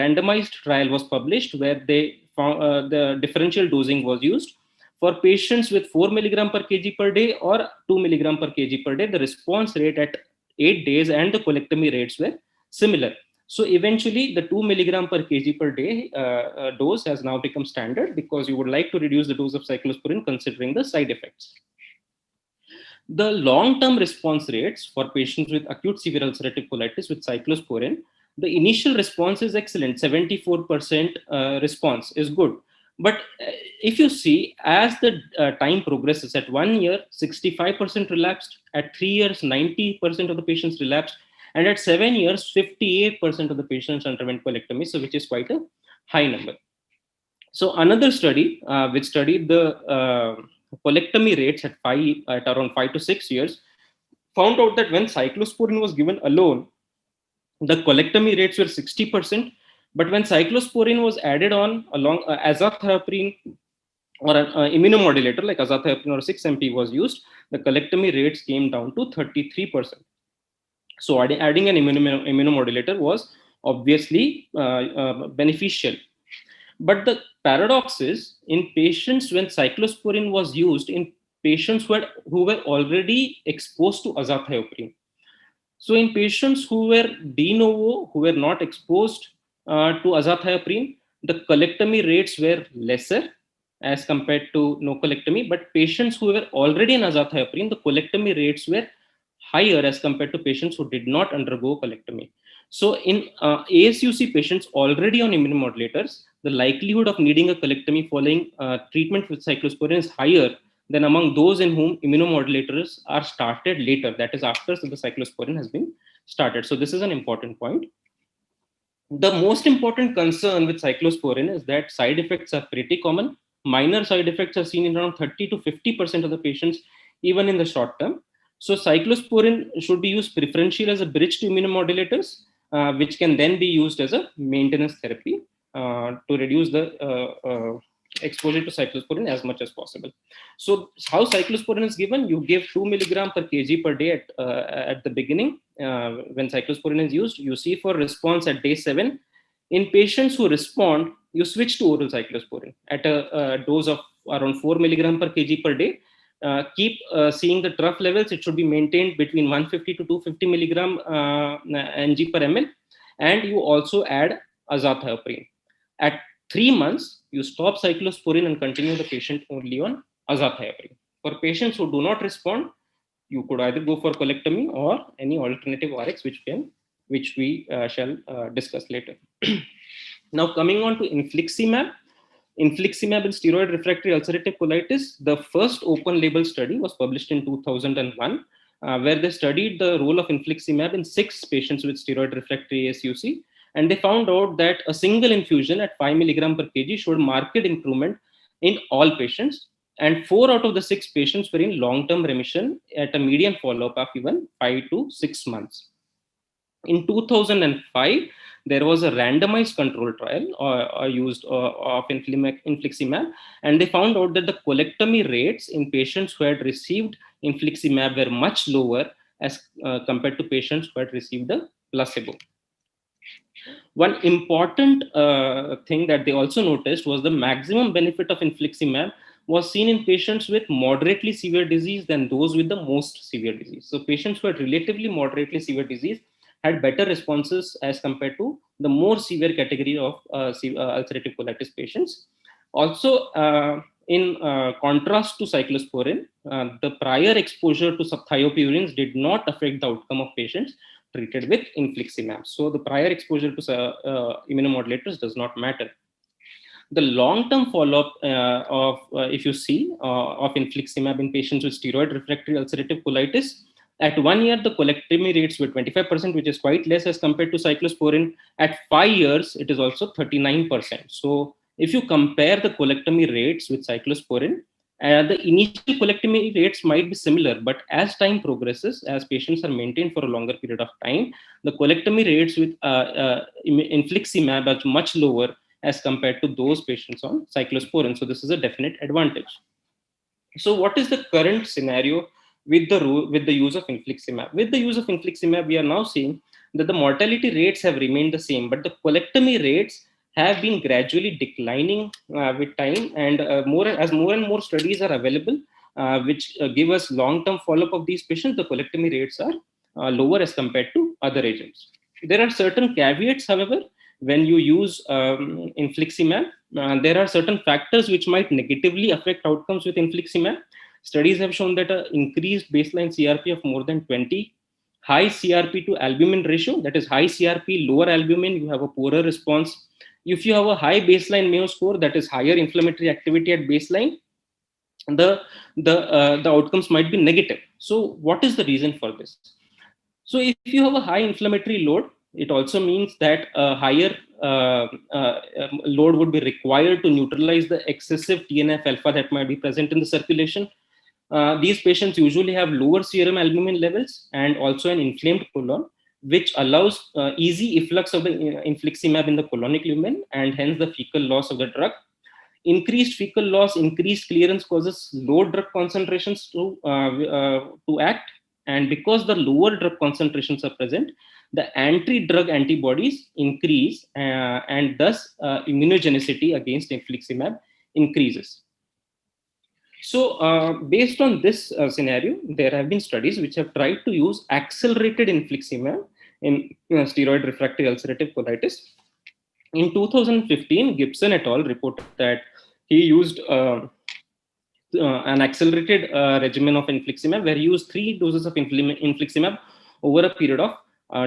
randomized trial was published where they found, the differential dosing was used. For patients with 4 milligram per kg per day or 2 milligram per kg per day, the response rate at 8 days and the colectomy rates were similar. So eventually, the 2 milligram per kg per day dose has now become standard because you would like to reduce the dose of cyclosporin considering the side effects. The long-term response rates for patients with acute severe ulcerative colitis with cyclosporin, the initial response is excellent. 74% response is good. But if you see, as the time progresses, at 1 year, 65% relapsed. At 3 years, 90% of the patients relapsed. And at 7 years, 58% of the patients underwent colectomy, so which is quite a high number. So another study, which studied the colectomy rates at around 5 to 6 years, found out that when cyclosporin was given alone, the colectomy rates were 60%, But when cyclosporin was added on along azathioprine or an immunomodulator like azathioprine or 6-MP was used, the colectomy rates came down to 33%. So adding an immunomodulator was obviously beneficial. But the paradox is, in patients when cyclosporin was used in patients who were already exposed to azathioprine. So in patients who were de novo, who were not exposed to azathioprine, the colectomy rates were lesser as compared to no colectomy. But patients who were already in azathioprine, the colectomy rates were higher as compared to patients who did not undergo colectomy. So in ASUC patients already on immunomodulators, the likelihood of needing a colectomy following treatment with cyclosporin is higher than among those in whom immunomodulators are started later, that is after the cyclosporin has been started. So this is an important point. The most important concern with cyclosporin is that side effects are pretty common. Minor side effects are seen in around 30 to 50% of the patients, even in the short term. So cyclosporin should be used preferentially as a bridge to immunomodulators, which can then be used as a maintenance therapy to reduce the exposure to cyclosporin as much as possible. So how cyclosporin is given? You give 2 milligram per kg per day at the beginning when cyclosporin is used. You see for response at day 7. In patients who respond, you switch to oral cyclosporin at a dose of around 4 milligram per kg per day. Keep seeing the trough levels. It should be maintained between 150 to 250 milligram mg per ml. And you also add azathioprine. At 3 months, you stop cyclosporin and continue the patient only on azathioprine. For patients who do not respond, you could either go for colectomy or any alternative RX, which we shall discuss later. Now coming on to infliximab. Infliximab in steroid refractory ulcerative colitis, the first open label study was published in 2001, where they studied the role of infliximab in 6 patients with steroid refractory ASUC. And they found out that a single infusion at 5 milligram per kg showed marked improvement in all patients. And 4 out of the 6 patients were in long-term remission at a median follow-up of even 5 to 6 months. In 2005, there was a randomized control trial used of infliximab, and they found out that the colectomy rates in patients who had received infliximab were much lower as compared to patients who had received the placebo. One important thing that they also noticed was the maximum benefit of infliximab was seen in patients with moderately severe disease than those with the most severe disease. So patients who had relatively moderately severe disease had better responses as compared to the more severe category of ulcerative colitis patients. Also, in contrast to cyclosporin, the prior exposure to thiopurines did not affect the outcome of patients treated with infliximab. So the prior exposure to immunomodulators does not matter. The long-term follow-up if you see, of infliximab in patients with steroid refractory ulcerative colitis, at 1 year, the colectomy rates were 25%, which is quite less as compared to cyclosporin. At 5 years, it is also 39%. So if you compare the colectomy rates with cyclosporin, the initial colectomy rates might be similar, but as time progresses, as patients are maintained for a longer period of time, the colectomy rates with infliximab are much lower as compared to those patients on cyclosporin. So this is a definite advantage. So what is the current scenario with the use of infliximab? With the use of infliximab, we are now seeing that the mortality rates have remained the same, but the colectomy rates have been gradually declining with time, and more and more studies are available, which give us long-term follow-up of these patients, the colectomy rates are lower as compared to other agents. There are certain caveats, however, when you use infliximab. There are certain factors which might negatively affect outcomes with infliximab. Studies have shown that an increased baseline CRP of more than 20, high CRP to albumin ratio, that is high CRP, lower albumin, you have a poorer response. If you have a high baseline Mayo score, that is higher inflammatory activity at baseline, the outcomes might be negative. So what is the reason for this? So if you have a high inflammatory load, it also means that a higher load would be required to neutralize the excessive TNF alpha that might be present in the circulation. These patients usually have lower serum albumin levels and also an inflamed colon. which allows easy efflux of the infliximab in the colonic lumen and hence the fecal loss of the drug. Increased fecal loss, increased clearance causes low drug concentrations to act, and because the lower drug concentrations are present, the anti-drug antibodies increase, and thus immunogenicity against infliximab increases. So, based on this scenario, there have been studies which have tried to use accelerated infliximab in steroid refractory ulcerative colitis. In 2015, Gibson et al. Reported that he used an accelerated regimen of infliximab, where he used 3 doses of infliximab over a period of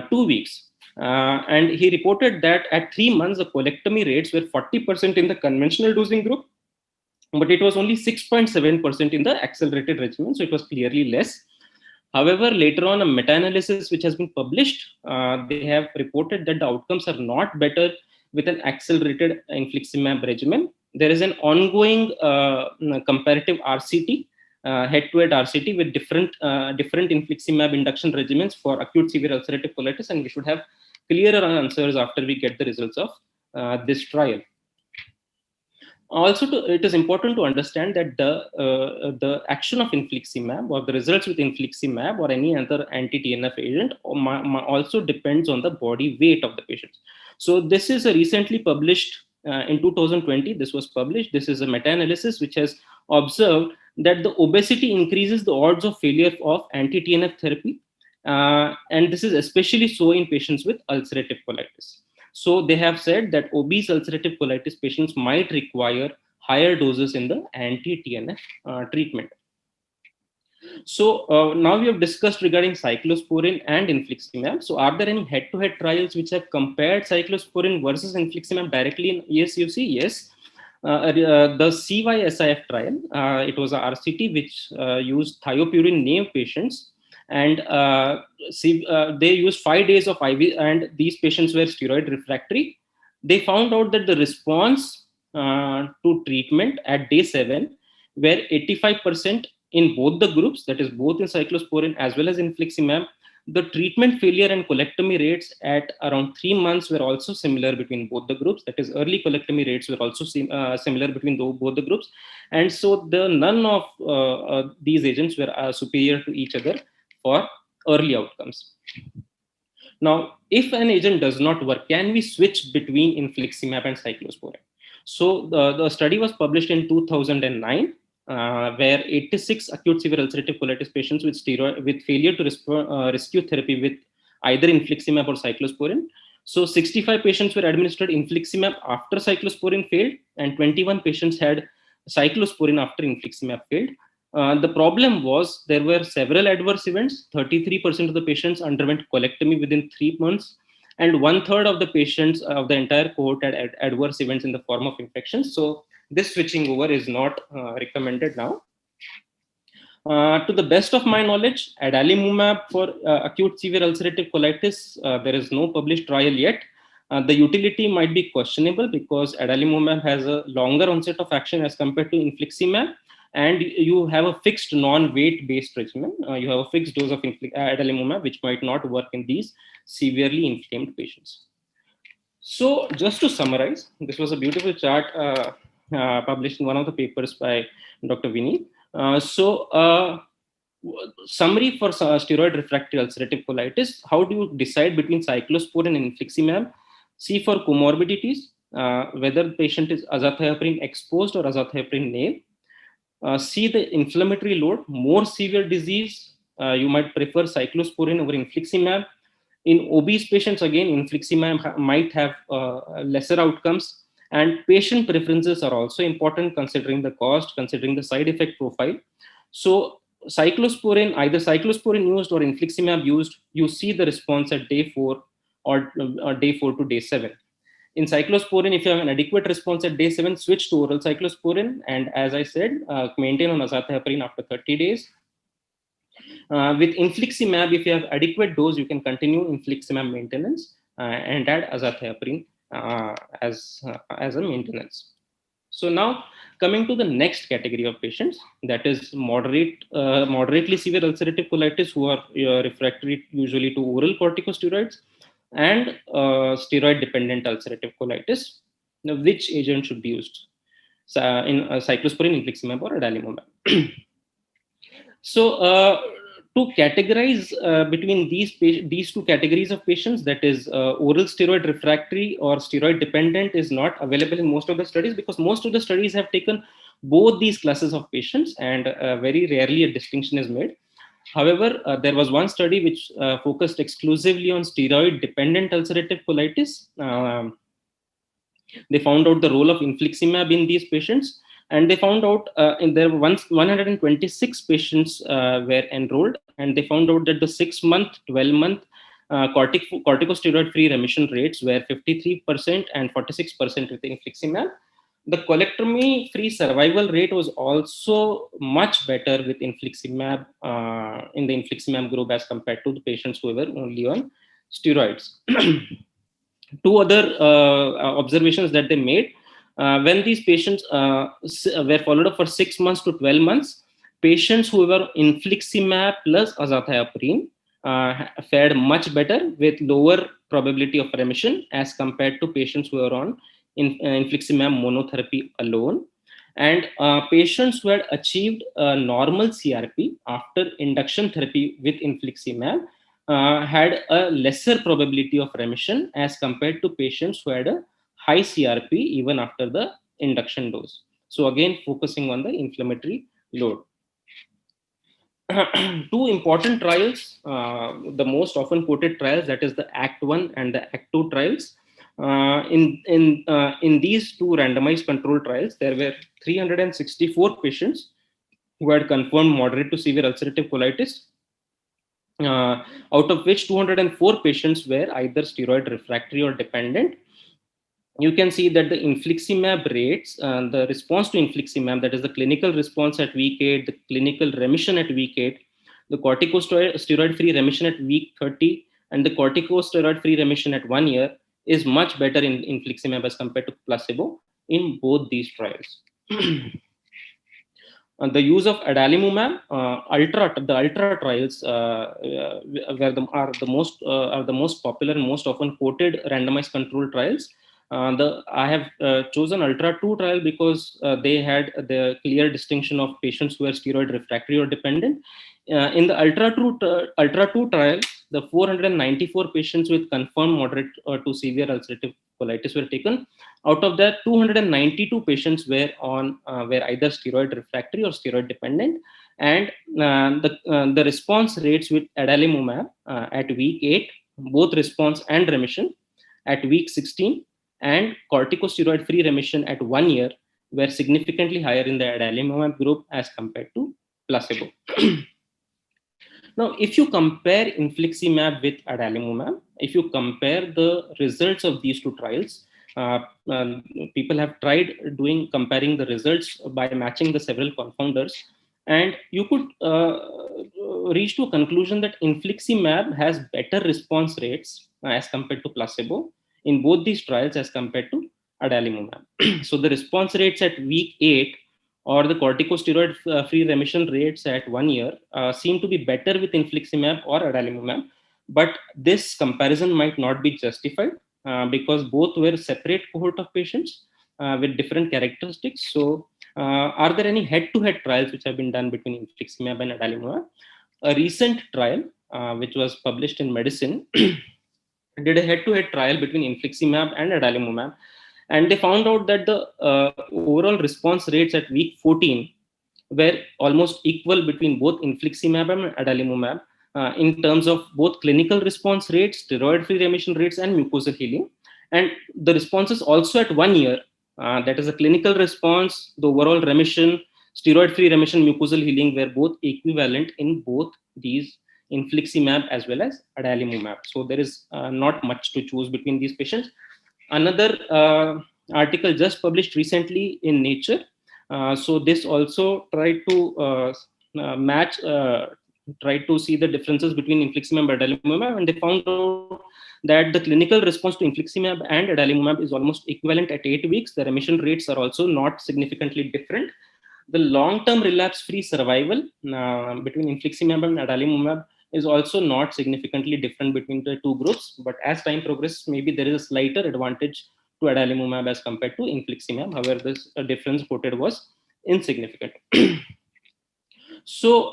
2 weeks. And he reported that at 3 months, the colectomy rates were 40% in the conventional dosing group, but it was only 6.7% in the accelerated regimen, so it was clearly less. However, later on, a meta-analysis which has been published, they have reported that the outcomes are not better with an accelerated infliximab regimen. There is an ongoing comparative RCT, head-to-head RCT with different infliximab induction regimens for acute severe ulcerative colitis, and we should have clearer answers after we get the results of this trial. Also, it is important to understand that the action of infliximab or the results with infliximab or any other anti-TNF agent also depends on the body weight of the patients. So this is a recently published, in 2020, this was published. This is a meta-analysis which has observed that the obesity increases the odds of failure of anti-TNF therapy. And this is especially so in patients with ulcerative colitis. So they have said that obese ulcerative colitis patients might require higher doses in the anti-TNF treatment. So now we have discussed regarding cyclosporin and infliximab. So are there any head-to-head trials which have compared cyclosporin versus infliximab directly in ESUC? Yes. The CYSIF trial, it was a RCT which used thiopurine naive patients, and they used 5 days of IV, and these patients were steroid refractory. They found out that the response to treatment at day 7 were 85% in both the groups, that is both in cyclosporin as well as infliximab. The treatment failure and colectomy rates at around 3 months were also similar between both the groups. That is, early colectomy rates were also similar between both the groups. And so none of these agents were superior to each other for early outcomes. Now, if an agent does not work, can we switch between infliximab and cyclosporin? So the study was published in 2009. Where 86 acute severe ulcerative colitis patients with failure to rescue therapy with either infliximab or cyclosporin. So 65 patients were administered infliximab after cyclosporin failed, and 21 patients had cyclosporin after infliximab failed. The problem was there were several adverse events. 33% of the patients underwent colectomy within 3 months, and 1/3 of the patients of the entire cohort had adverse events in the form of infections. So this switching over is not recommended now. To the best of my knowledge, adalimumab for acute severe ulcerative colitis, there is no published trial yet. The utility might be questionable because adalimumab has a longer onset of action as compared to infliximab, and you have a fixed non-weight based regimen. You have a fixed dose of adalimumab, which might not work in these severely inflamed patients. So just to summarize, this was a beautiful chart published in one of the papers by Dr. Vinny. Summary for steroid refractory ulcerative colitis: how do you decide between cyclosporin and infliximab? See for comorbidities, whether the patient is azathioprine exposed or azathioprine naive. See the inflammatory load. More severe disease, you might prefer cyclosporin over infliximab. In obese patients, again, infliximab might have lesser outcomes. And patient preferences are also important, considering the cost, considering the side effect profile. So cyclosporin, either cyclosporin used or infliximab used, you see the response at day 4 or day 4 to day 7. In cyclosporin, if you have an adequate response at day 7, switch to oral cyclosporin. And as I said, maintain on azathioprine after 30 days. With infliximab, if you have adequate dose, you can continue infliximab maintenance and add azathioprine as a maintenance. So now coming to the next category of patients, that is moderately severe ulcerative colitis who are refractory usually to oral corticosteroids, and steroid dependent ulcerative colitis. Now, which agent should be used? In cyclosporine, infliximab, or adalimumab? So to categorize between these two categories of patients, that is oral steroid refractory or steroid dependent, is not available in most of the studies, because most of the studies have taken both these classes of patients, and very rarely a distinction is made. However, there was one study which focused exclusively on steroid dependent ulcerative colitis. They found out the role of infliximab in these patients, and they found out in there 126 patients were enrolled, and they found out that the 6-month, 12-month corticosteroid-free remission rates were 53% and 46% with infliximab. The colectomy-free survival rate was also much better with infliximab in the infliximab group as compared to the patients who were only on steroids. Two other observations that they made: when these patients were followed up for 6 months to 12 months, patients who were infliximab plus azathioprine fared much better with lower probability of remission as compared to patients who were on infliximab monotherapy alone. And patients who had achieved normal CRP after induction therapy with infliximab had a lesser probability of remission as compared to patients who had a high CRP even after the induction dose. So again, focusing on the inflammatory load. Two important trials, the most often quoted trials, that is the ACT-1 and the ACT-2 trials. In these two randomized controlled trials, there were 364 patients who had confirmed moderate to severe ulcerative colitis, out of which 204 patients were either steroid refractory or dependent. You can see that the infliximab rates, the response to infliximab, that is the clinical response at week 8, the clinical remission at week 8, the corticosteroid-free remission at week 30, and the corticosteroid-free remission at 1 year is much better in infliximab as compared to placebo in both these trials. The use of adalimumab, the ultra trials are the most popular and most often quoted randomized controlled trials. I have chosen Ultra 2 trial because they had the clear distinction of patients who are steroid refractory or dependent. In the Ultra 2 trial, the 494 patients with confirmed moderate to severe ulcerative colitis were taken. Out of that, 292 patients were either steroid refractory or steroid dependent, and the response rates with adalimumab at week 8, both response and remission at week 16, and corticosteroid-free remission at 1 year were significantly higher in the adalimumab group as compared to placebo. Now, if you compare infliximab with adalimumab, if you compare the results of these two trials, people have tried comparing the results by matching the several confounders, and you could reach to a conclusion that infliximab has better response rates as compared to placebo in both these trials as compared to adalimumab. So the response rates at week 8 or the corticosteroid-free remission rates at 1 year seem to be better with infliximab or adalimumab, but this comparison might not be justified because both were separate cohort of patients with different characteristics. So are there any head-to-head trials which have been done between infliximab and adalimumab? A recent trial, which was published in Medicine, did a head-to-head trial between infliximab and adalimumab, and they found out that the overall response rates at week 14 were almost equal between both infliximab and adalimumab in terms of both clinical response rates, steroid-free remission rates, and mucosal healing. And the responses also at 1 year, that is a clinical response, the overall remission, steroid-free remission, mucosal healing, were both equivalent in both these infliximab as well as adalimumab. So there is not much to choose between these patients. Another article just published recently in Nature. So this also tried to match tried to see the differences between infliximab and adalimumab, and they found out that the clinical response to infliximab and adalimumab is almost equivalent at 8 weeks. The remission rates are also not significantly different. The long-term relapse-free survival between infliximab and adalimumab is also not significantly different between the two groups. But as time progresses, maybe there is a slighter advantage to adalimumab as compared to infliximab. However, this difference quoted was insignificant. So,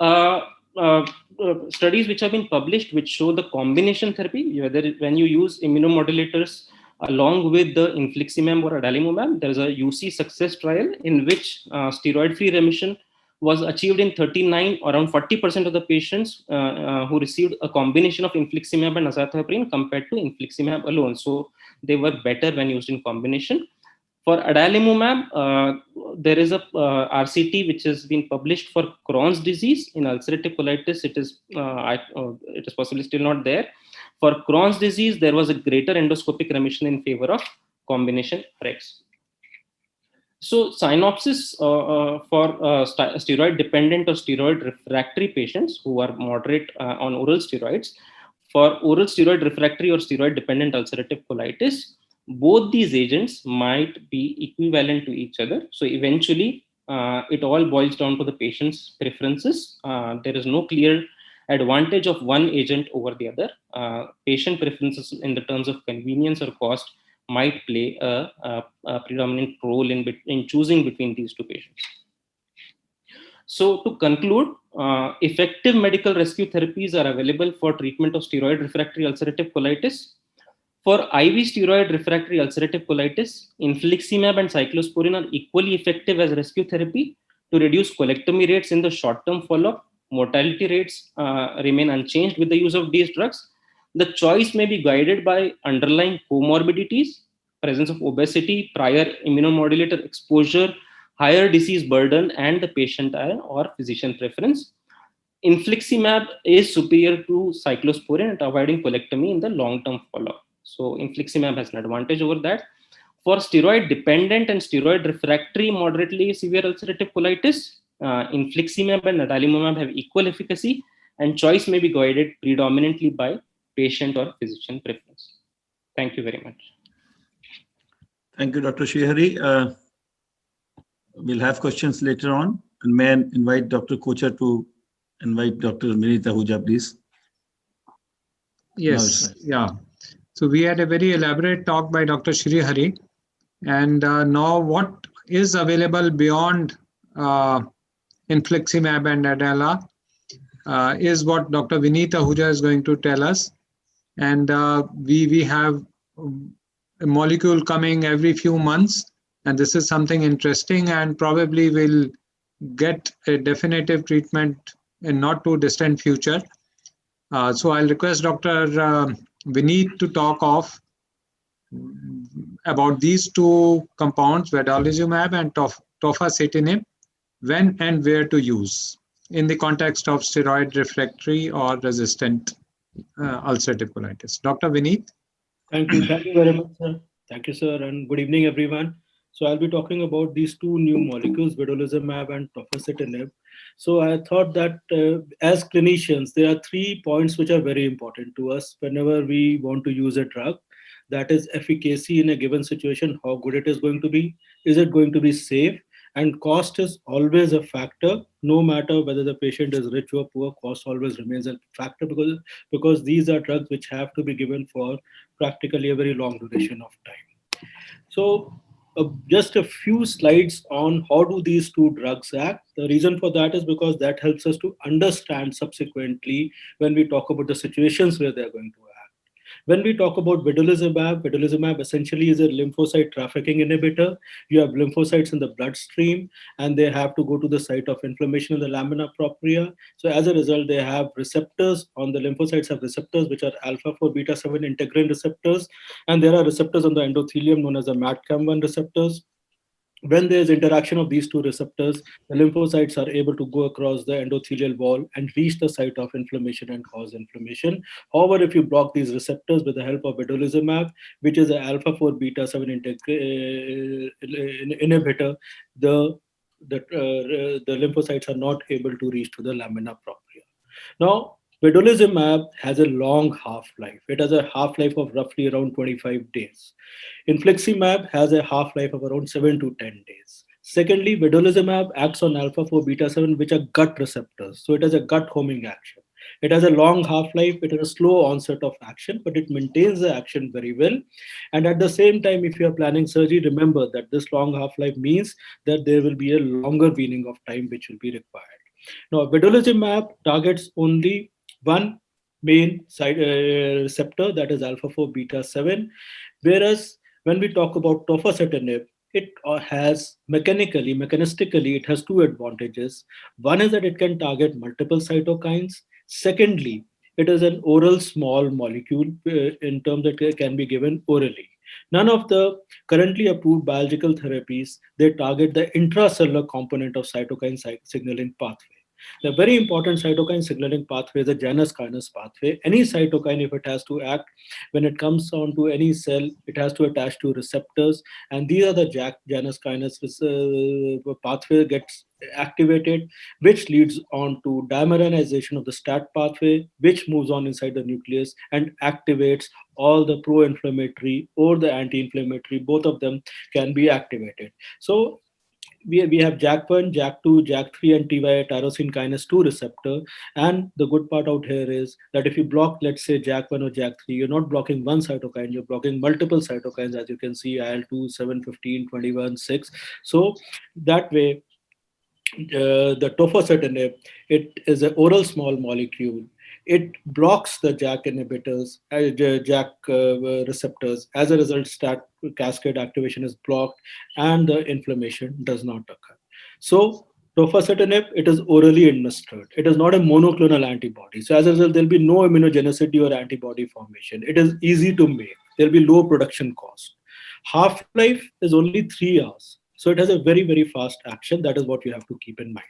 studies which have been published which show the combination therapy, whether when you use immunomodulators along with the infliximab or adalimumab, there is a UC success trial in which steroid-free remission was achieved in 39, around 40% of the patients who received a combination of infliximab and azathioprine compared to infliximab alone. So they were better when used in combination. For adalimumab, there is a RCT which has been published for Crohn's disease. In ulcerative colitis, it is possibly still not there. For Crohn's disease, there was a greater endoscopic remission in favor of combination Rex. So synopsis for steroid dependent or steroid refractory patients who are moderate on oral steroids. For oral steroid refractory or steroid dependent ulcerative colitis, both these agents might be equivalent to each other. So eventually, it all boils down to the patient's preferences. There is no clear advantage of one agent over the other. Patient preferences in the terms of convenience or cost might play a predominant role in choosing between these two patients. So to conclude, effective medical rescue therapies are available for treatment of steroid refractory ulcerative colitis. For IV steroid refractory ulcerative colitis, infliximab and cyclosporine are equally effective as rescue therapy to reduce colectomy rates in the short-term follow-up. Mortality rates remain unchanged with the use of these drugs. The choice may be guided by underlying comorbidities, presence of obesity, prior immunomodulator exposure, higher disease burden, and the patient or physician preference. Infliximab is superior to cyclosporine at avoiding colectomy in the long-term follow-up. So infliximab has an advantage over that. For steroid dependent and steroid refractory moderately severe ulcerative colitis, infliximab and adalimumab have equal efficacy, and choice may be guided predominantly by patient or physician preference. Thank you very much. Thank you, Dr. Srihari. We'll have questions later on, and may I invite Dr. Kochhar to invite Dr. Vineet Ahuja, please. Yes, yeah. So we had a very elaborate talk by Dr. Srihari, and now what is available beyond infliximab and adala is what Dr. Vineet Ahuja is going to tell us. And we have a molecule coming every few months, and this is something interesting, and probably will get a definitive treatment in not too distant future. So I'll request Dr. Vineet to talk about these two compounds, vedolizumab and tofacitinib, when and where to use in the context of steroid refractory or resistant ulcerative colitis. Dr. Vineet. Thank you very much, sir. Thank you, sir, and good evening, everyone. So I'll be talking about these two new molecules, vedolizumab and tofacitinib. So I thought that as clinicians, there are 3 points which are very important to us whenever we want to use a drug. That is efficacy in a given situation, how good it is going to be, is it going to be safe, and cost is always a factor. No matter whether the patient is rich or poor, cost always remains a factor because these are drugs which have to be given for practically a very long duration of time. So just a few slides on how do these two drugs act. The reason for that is because that helps us to understand subsequently when we talk about the situations where they're going to act. When we talk about vedolizumab essentially is a lymphocyte trafficking inhibitor. You have lymphocytes in the bloodstream, and they have to go to the site of inflammation in the lamina propria. So as a result, they have receptors on the lymphocytes have receptors which are alpha-4 beta-7 integrin receptors, and there are receptors on the endothelium known as the MAdCAM1 receptors. When there is interaction of these two receptors, the lymphocytes are able to go across the endothelial wall and reach the site of inflammation and cause inflammation. However, if you block these receptors with the help of vedolizumab, which is an alpha-4 beta-7 inhibitor, the lymphocytes are not able to reach to the lamina propria. Now, vedolizumab has a long half-life. It has a half-life of roughly around 25 days. Infliximab has a half-life of around 7 to 10 days. Secondly, vedolizumab acts on alpha 4 beta 7, which are gut receptors. So it has a gut homing action. It has a long half-life, it has a slow onset of action, but it maintains the action very well. And at the same time, if you are planning surgery, remember that this long half-life means that there will be a longer weaning of time which will be required. Now, vedolizumab targets only one main side receptor, that is alpha 4 beta 7, whereas when we talk about tofacitinib, it has mechanistically, it has two advantages. One is that it can target multiple cytokines. Secondly, it is an oral small molecule in terms that it can be given orally. None of the currently approved biological therapies, they target the intracellular component of cytokine signaling pathway. The very important cytokine signaling pathway is the Janus kinase pathway. Any cytokine, if it has to act, when it comes onto any cell, it has to attach to receptors, and these are the Janus kinase pathway gets activated, which leads on to dimerization of the STAT pathway, which moves on inside the nucleus and activates all the pro-inflammatory or the anti-inflammatory. Both of them can be activated. So we have JAK1, JAK2, JAK3, and TY tyrosine kinase 2 receptor. And the good part out here is that if you block, let's say, JAK1 or JAK3, you're not blocking one cytokine, you're blocking multiple cytokines, as you can see, IL-2, 7, 15, 21, 6. So that way, the tofacitinib, it is an oral small molecule. It blocks the JAK inhibitors, JAK receptors. As a result, STAT cascade activation is blocked and the inflammation does not occur. So tofacitinib, it is orally administered. It is not a monoclonal antibody. So as a result, there'll be no immunogenicity or antibody formation. It is easy to make. There'll be low production cost. Half-life is only 3 hours. So it has a very, very fast action. That is what you have to keep in mind.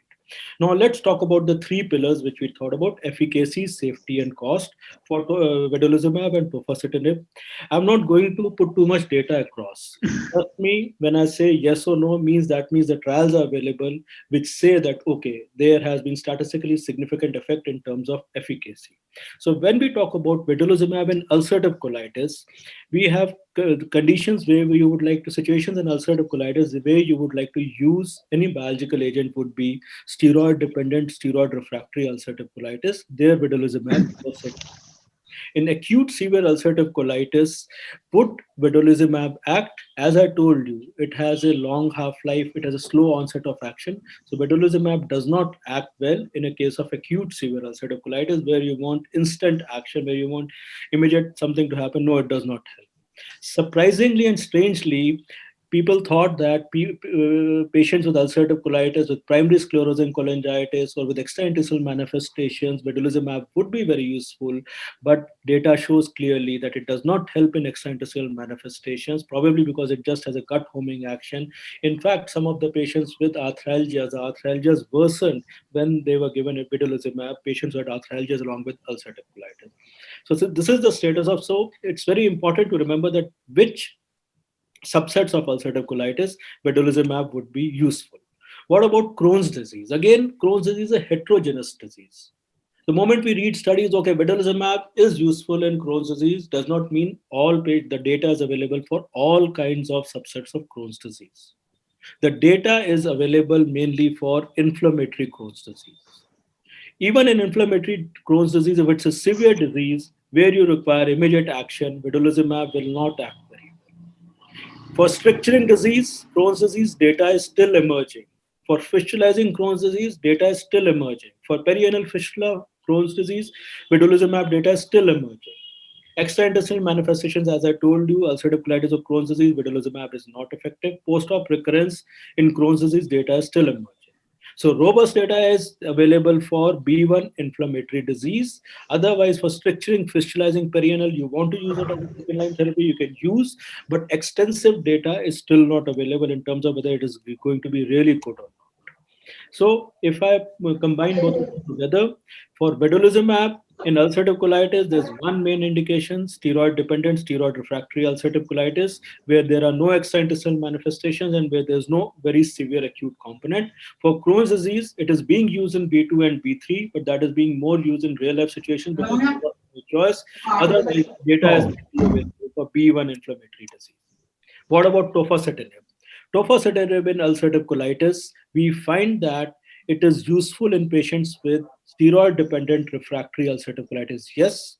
Now let's talk about the three pillars which we thought about: efficacy, safety, and cost for vedolizumab and tofacitinib. I'm not going to put too much data across. Trust me, when I say yes or no, that means the trials are available which say that, okay, there has been statistically significant effect in terms of efficacy. So when we talk about vedolizumab and ulcerative colitis, we have conditions where you would like to, situations in ulcerative colitis where you would like to use any biological agent would be steroid dependent, steroid refractory ulcerative colitis. There vedolizumab is it. In acute severe ulcerative colitis, would vedolizumab act? As I told you, it has a long half-life, it has a slow onset of action. So vedolizumab does not act well in a case of acute severe ulcerative colitis where you want instant action, where you want immediate something to happen. No, it does not help. Surprisingly and strangely, people thought that patients with ulcerative colitis, with primary sclerosing cholangitis, or with extraintestinal manifestations, vedolizumab would be very useful. But data shows clearly that it does not help in extraintestinal manifestations, probably because it just has a gut homing action. In fact, some of the patients with arthralgias worsened when they were given vedolizumab, patients who had arthralgias along with ulcerative colitis. So this is the status of, so it's very important to remember that which subsets of ulcerative colitis vedolizumab would be useful. What about Crohn's disease? Again, Crohn's disease is a heterogeneous disease. The moment we read studies, okay, vedolizumab is useful in Crohn's disease, does not mean the data is available for all kinds of subsets of Crohn's disease. The data is available mainly for inflammatory Crohn's disease. Even in inflammatory Crohn's disease, if it's a severe disease where you require immediate action, vedolizumab will not act very well. For stricturing disease, Crohn's disease, data is still emerging. For fistulizing Crohn's disease, data is still emerging. For perianal fistula, Crohn's disease, vedolizumab data is still emerging. Extraintestinal manifestations, as I told you, ulcerative colitis or Crohn's disease, vedolizumab is not effective. Post-op recurrence in Crohn's disease data is still emerging. So robust data is available for B1 inflammatory disease. Otherwise, for stricturing, fistulizing perianal, you want to use it as a second-line therapy, you can use, but extensive data is still not available in terms of whether it is going to be really good or not. So if I combine both of them together, for vedolizumab, In ulcerative colitis, there's one main indication, steroid-dependent, steroid-refractory ulcerative colitis, where there are no extraintestinal manifestations and where there's no very severe acute component. For Crohn's disease, it is being used in B2 and B3, but that is being more used in real-life situations because there was no choice. Otherwise, data is available for B1 inflammatory disease. What about tofacitinib? Tofacitinib in ulcerative colitis, we find that it is useful in patients with steroid-dependent refractory ulcerative colitis. Yes,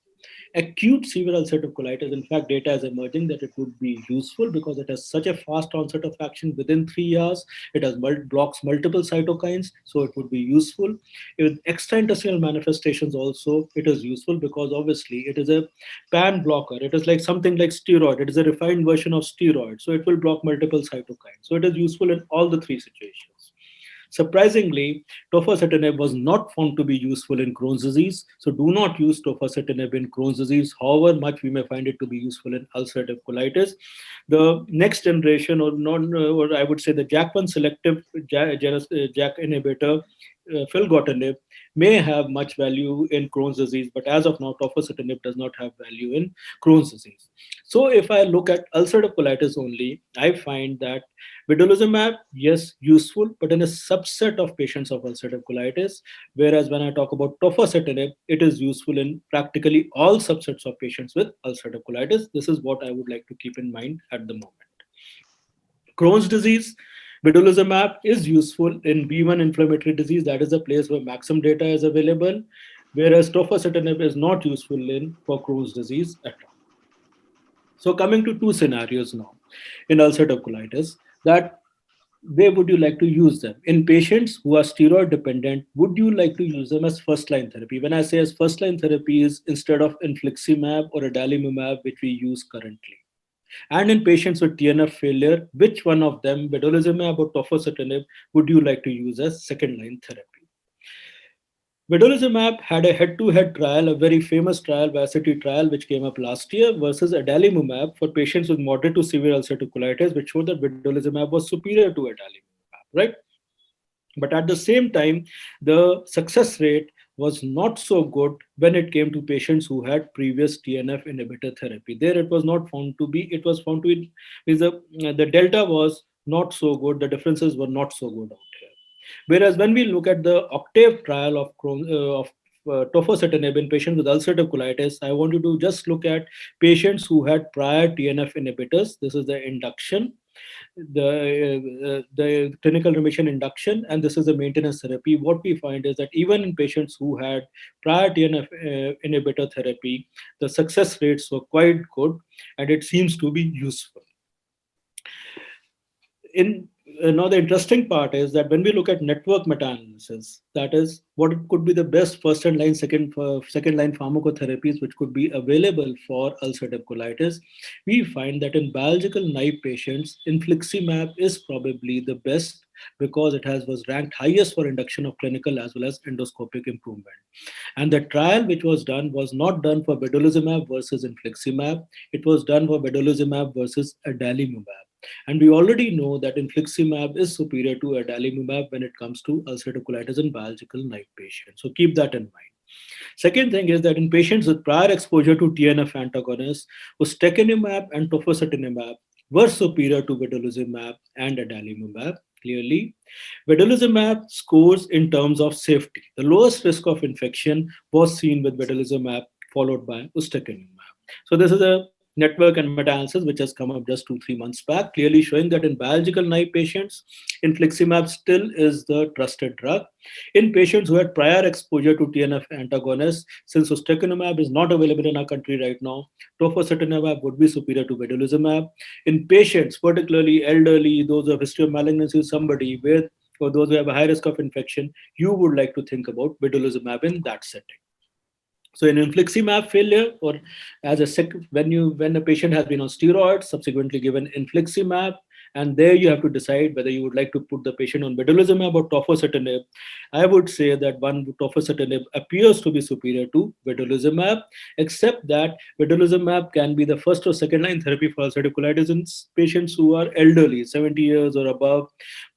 acute severe ulcerative colitis, in fact, data is emerging that it would be useful because it has such a fast onset of action within 3 hours. It has blocks multiple cytokines, so it would be useful. With extraintestinal manifestations also, it is useful because obviously it is a pan blocker. It is like something like steroid. It is a refined version of steroid, so it will block multiple cytokines. So it is useful in all the three situations. Surprisingly, tofacitinib was not found to be useful in Crohn's disease. So do not use tofacitinib in Crohn's disease, however much we may find it to be useful in ulcerative colitis. The next generation, or I would say the JAK1 selective JAK inhibitor, filgotinib, may have much value in Crohn's disease, but as of now, tofacitinib does not have value in Crohn's disease. So if I look at ulcerative colitis only, I find that vedolizumab, yes, useful, but in a subset of patients of ulcerative colitis. Whereas when I talk about tofacitinib, it is useful in practically all subsets of patients with ulcerative colitis. This is what I would like to keep in mind at the moment. Crohn's disease, vedolizumab is useful in B1 inflammatory disease. That is a place where maximum data is available, whereas tofacitinib is not useful for Crohn's disease at all. So coming to two scenarios now in ulcerative colitis, that where would you like to use them? In patients who are steroid dependent, would you like to use them as first line therapy? When I say as first line therapy is instead of infliximab or adalimumab, which we use currently. And in patients with TNF failure, which one of them, vedolizumab or tofacitinib, would you like to use as second line therapy? Vedolizumab had a head-to-head trial, a very famous trial, VARSITY trial, which came up last year, versus adalimumab for patients with moderate to severe ulcerative colitis, which showed that vedolizumab was superior to adalimumab, right? But at the same time, the success rate was not so good when it came to patients who had previous TNF inhibitor therapy. There it was not found to be, it was found to be, the delta was not so good, the differences were not so good out here. Whereas when we look at the OCTAVE trial of tofacitinib in patients with ulcerative colitis, I want you to just look at patients who had prior TNF inhibitors. This is the induction, the clinical remission induction, and this is the maintenance therapy. What we find is that even in patients who had prior TNF inhibitor therapy, the success rates were quite good, and it seems to be useful. Now, the interesting part is that when we look at network meta-analysis, that is what could be the best first and line, second line pharmacotherapies which could be available for ulcerative colitis, we find that in biological naive patients, infliximab is probably the best because it was ranked highest for induction of clinical as well as endoscopic improvement. And the trial which was done was not done for vedolizumab versus infliximab. It was done for vedolizumab versus adalimumab. And we already know that infliximab is superior to adalimumab when it comes to ulcerative colitis in biological naive patients. So keep that in mind. Second thing is that in patients with prior exposure to TNF antagonists, ustekinumab and tofacitinib were superior to vedolizumab and adalimumab. Clearly, vedolizumab scores in terms of safety. The lowest risk of infection was seen with vedolizumab, followed by ustekinumab. So this is a network and meta-analysis which has come up just 2-3 months back, clearly showing that in biological naive patients, infliximab still is the trusted drug. In patients who had prior exposure to TNF antagonists, since ustekinumab is not available in our country right now, tofacitinib would be superior to vedolizumab. In patients, particularly elderly, those who have history of malignancy, somebody with, or those who have a high risk of infection, you would like to think about vedolizumab in that setting. So in infliximab failure, or as a when a patient has been on steroids, subsequently given infliximab, and there you have to decide whether you would like to put the patient on vedolizumab or tofacitinib. I would say that one tofacitinib appears to be superior to vedolizumab, except that vedolizumab can be the first or second line therapy for ulcerative colitis in patients who are elderly, 70 years or above,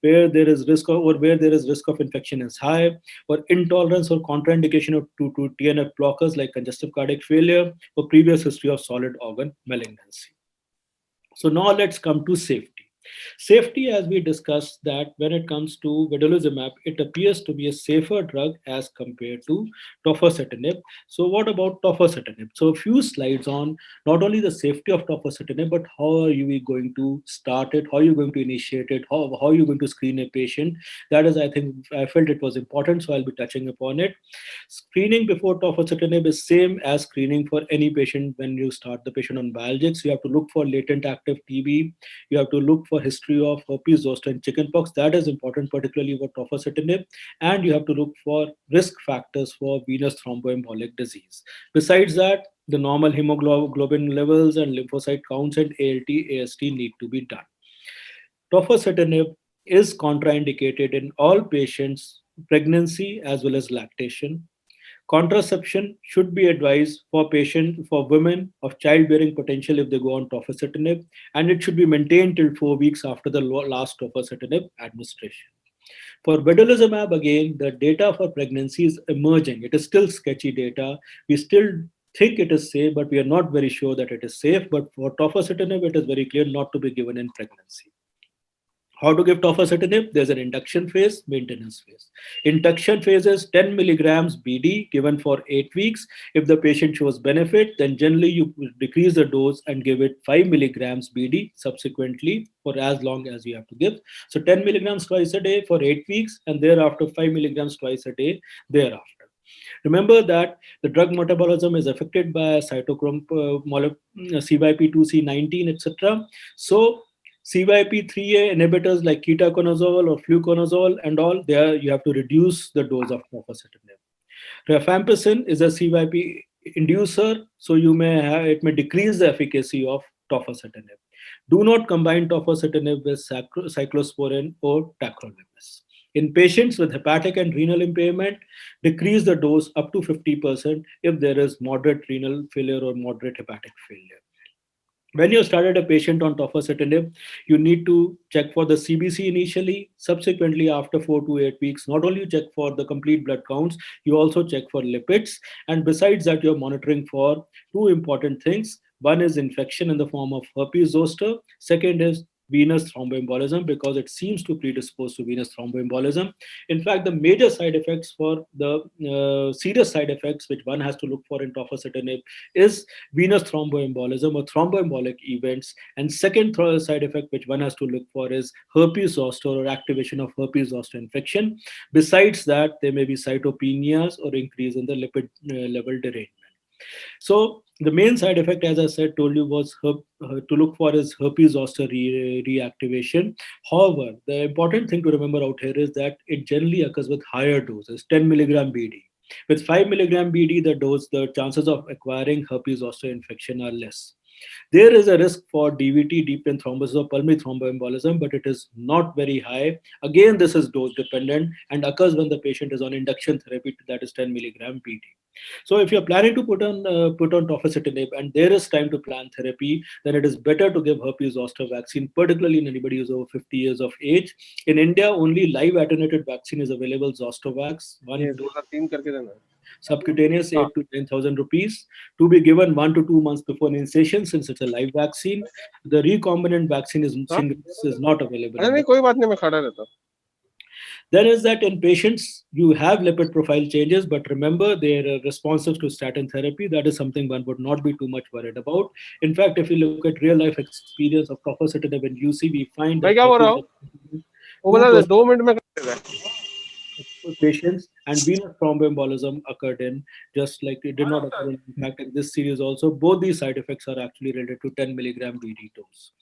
where there is risk of, or where there is risk of infection is high, or intolerance or contraindication of to TNF blockers like congestive cardiac failure, or previous history of solid organ malignancy. So now let's come to safety. Safety, as we discussed, that when it comes to vedolizumab, it appears to be a safer drug as compared to tofacitinib. So what about tofacitinib? So a few slides on not only the safety of tofacitinib, but how are you going to start it, how are you going to initiate it, how are you going to screen a patient. That is, I think, I felt it was important, so I'll be touching upon it. Screening before tofacitinib is same as screening for any patient when you start the patient on biologics. You have to look for latent active TB. You have to look for history of herpes zoster and chickenpox. That is important, particularly for tofacitinib. And you have to look for risk factors for venous thromboembolic disease. Besides that, the normal hemoglobin levels and lymphocyte counts and ALT, AST need to be done. Tofacitinib is contraindicated in all patients, pregnancy as well as lactation. Contraception should be advised for women of childbearing potential if they go on tofacitinib, and it should be maintained till 4 weeks after the last tofacitinib administration. For vedolizumab, again, the data for pregnancy is emerging. It is still sketchy data. We still think it is safe, but we are not very sure that it is safe. But for tofacitinib, it is very clear not to be given in pregnancy. How to give tofacitinib? There's an induction phase, maintenance phase. Induction phase is 10 milligrams BD given for 8 weeks. If the patient shows benefit, then generally you decrease the dose and give it 5 milligrams BD subsequently for as long as you have to give. So 10 milligrams twice a day for 8 weeks, and thereafter 5 milligrams twice a day thereafter. Remember that the drug metabolism is affected by cytochrome CYP2C19, etc. So CYP3A inhibitors like ketoconazole or fluconazole and all, there you have to reduce the dose of tofacitinib. Rifampicin is a CYP inducer, so it may decrease the efficacy of tofacitinib. Do not combine tofacitinib with cyclosporin or tacrolimus. In patients with hepatic and renal impairment, decrease the dose up to 50% if there is moderate renal failure or moderate hepatic failure. When you started a patient on tofacitinib, you need to check for the CBC initially. Subsequently, after 4 to 8 weeks, not only you check for the complete blood counts, you also check for lipids. And besides that, you're monitoring for two important things. One is infection in the form of herpes zoster. Second is venous thromboembolism, because it seems to predispose to venous thromboembolism. In fact, the major side effects for the serious side effects which one has to look for in tofacitinib is venous thromboembolism or thromboembolic events. And second side effect which one has to look for is herpes zoster or activation of herpes zoster infection. Besides that, there may be cytopenias or increase in the lipid level derangement. So the main side effect, as I said, told you, was to look for is herpes zoster reactivation. However, the important thing to remember out here is that it generally occurs with higher doses, 10 milligram BD. With 5 milligram BD, the chances of acquiring herpes zoster infection are less. There is a risk for DVT, deep vein thrombosis or pulmonary thromboembolism, but it is not very high. Again, this is dose dependent and occurs when the patient is on induction therapy, that is 10 milligram BD. So if you're planning to put on tofacitinib and there is time to plan therapy, then it is better to give herpes zoster vaccine, particularly in anybody who's over 50 years of age. In India, only live attenuated vaccine is available, Zostavax. Subcutaneous, 8 to 10,000 rupees, to be given 1 to 2 months before initiation, since it's a live vaccine. The recombinant vaccine is not available. Then is that in patients, you have lipid profile changes, but remember they are responsive to statin therapy. That is something one would not be too much worried about. In fact, if you look at real life experience of tofacitinib in UC, we find that patients and venous thromboembolism occurred in, just like it did not occur in fact in this series also. Both these side effects are actually related to 10 milligram BD dose.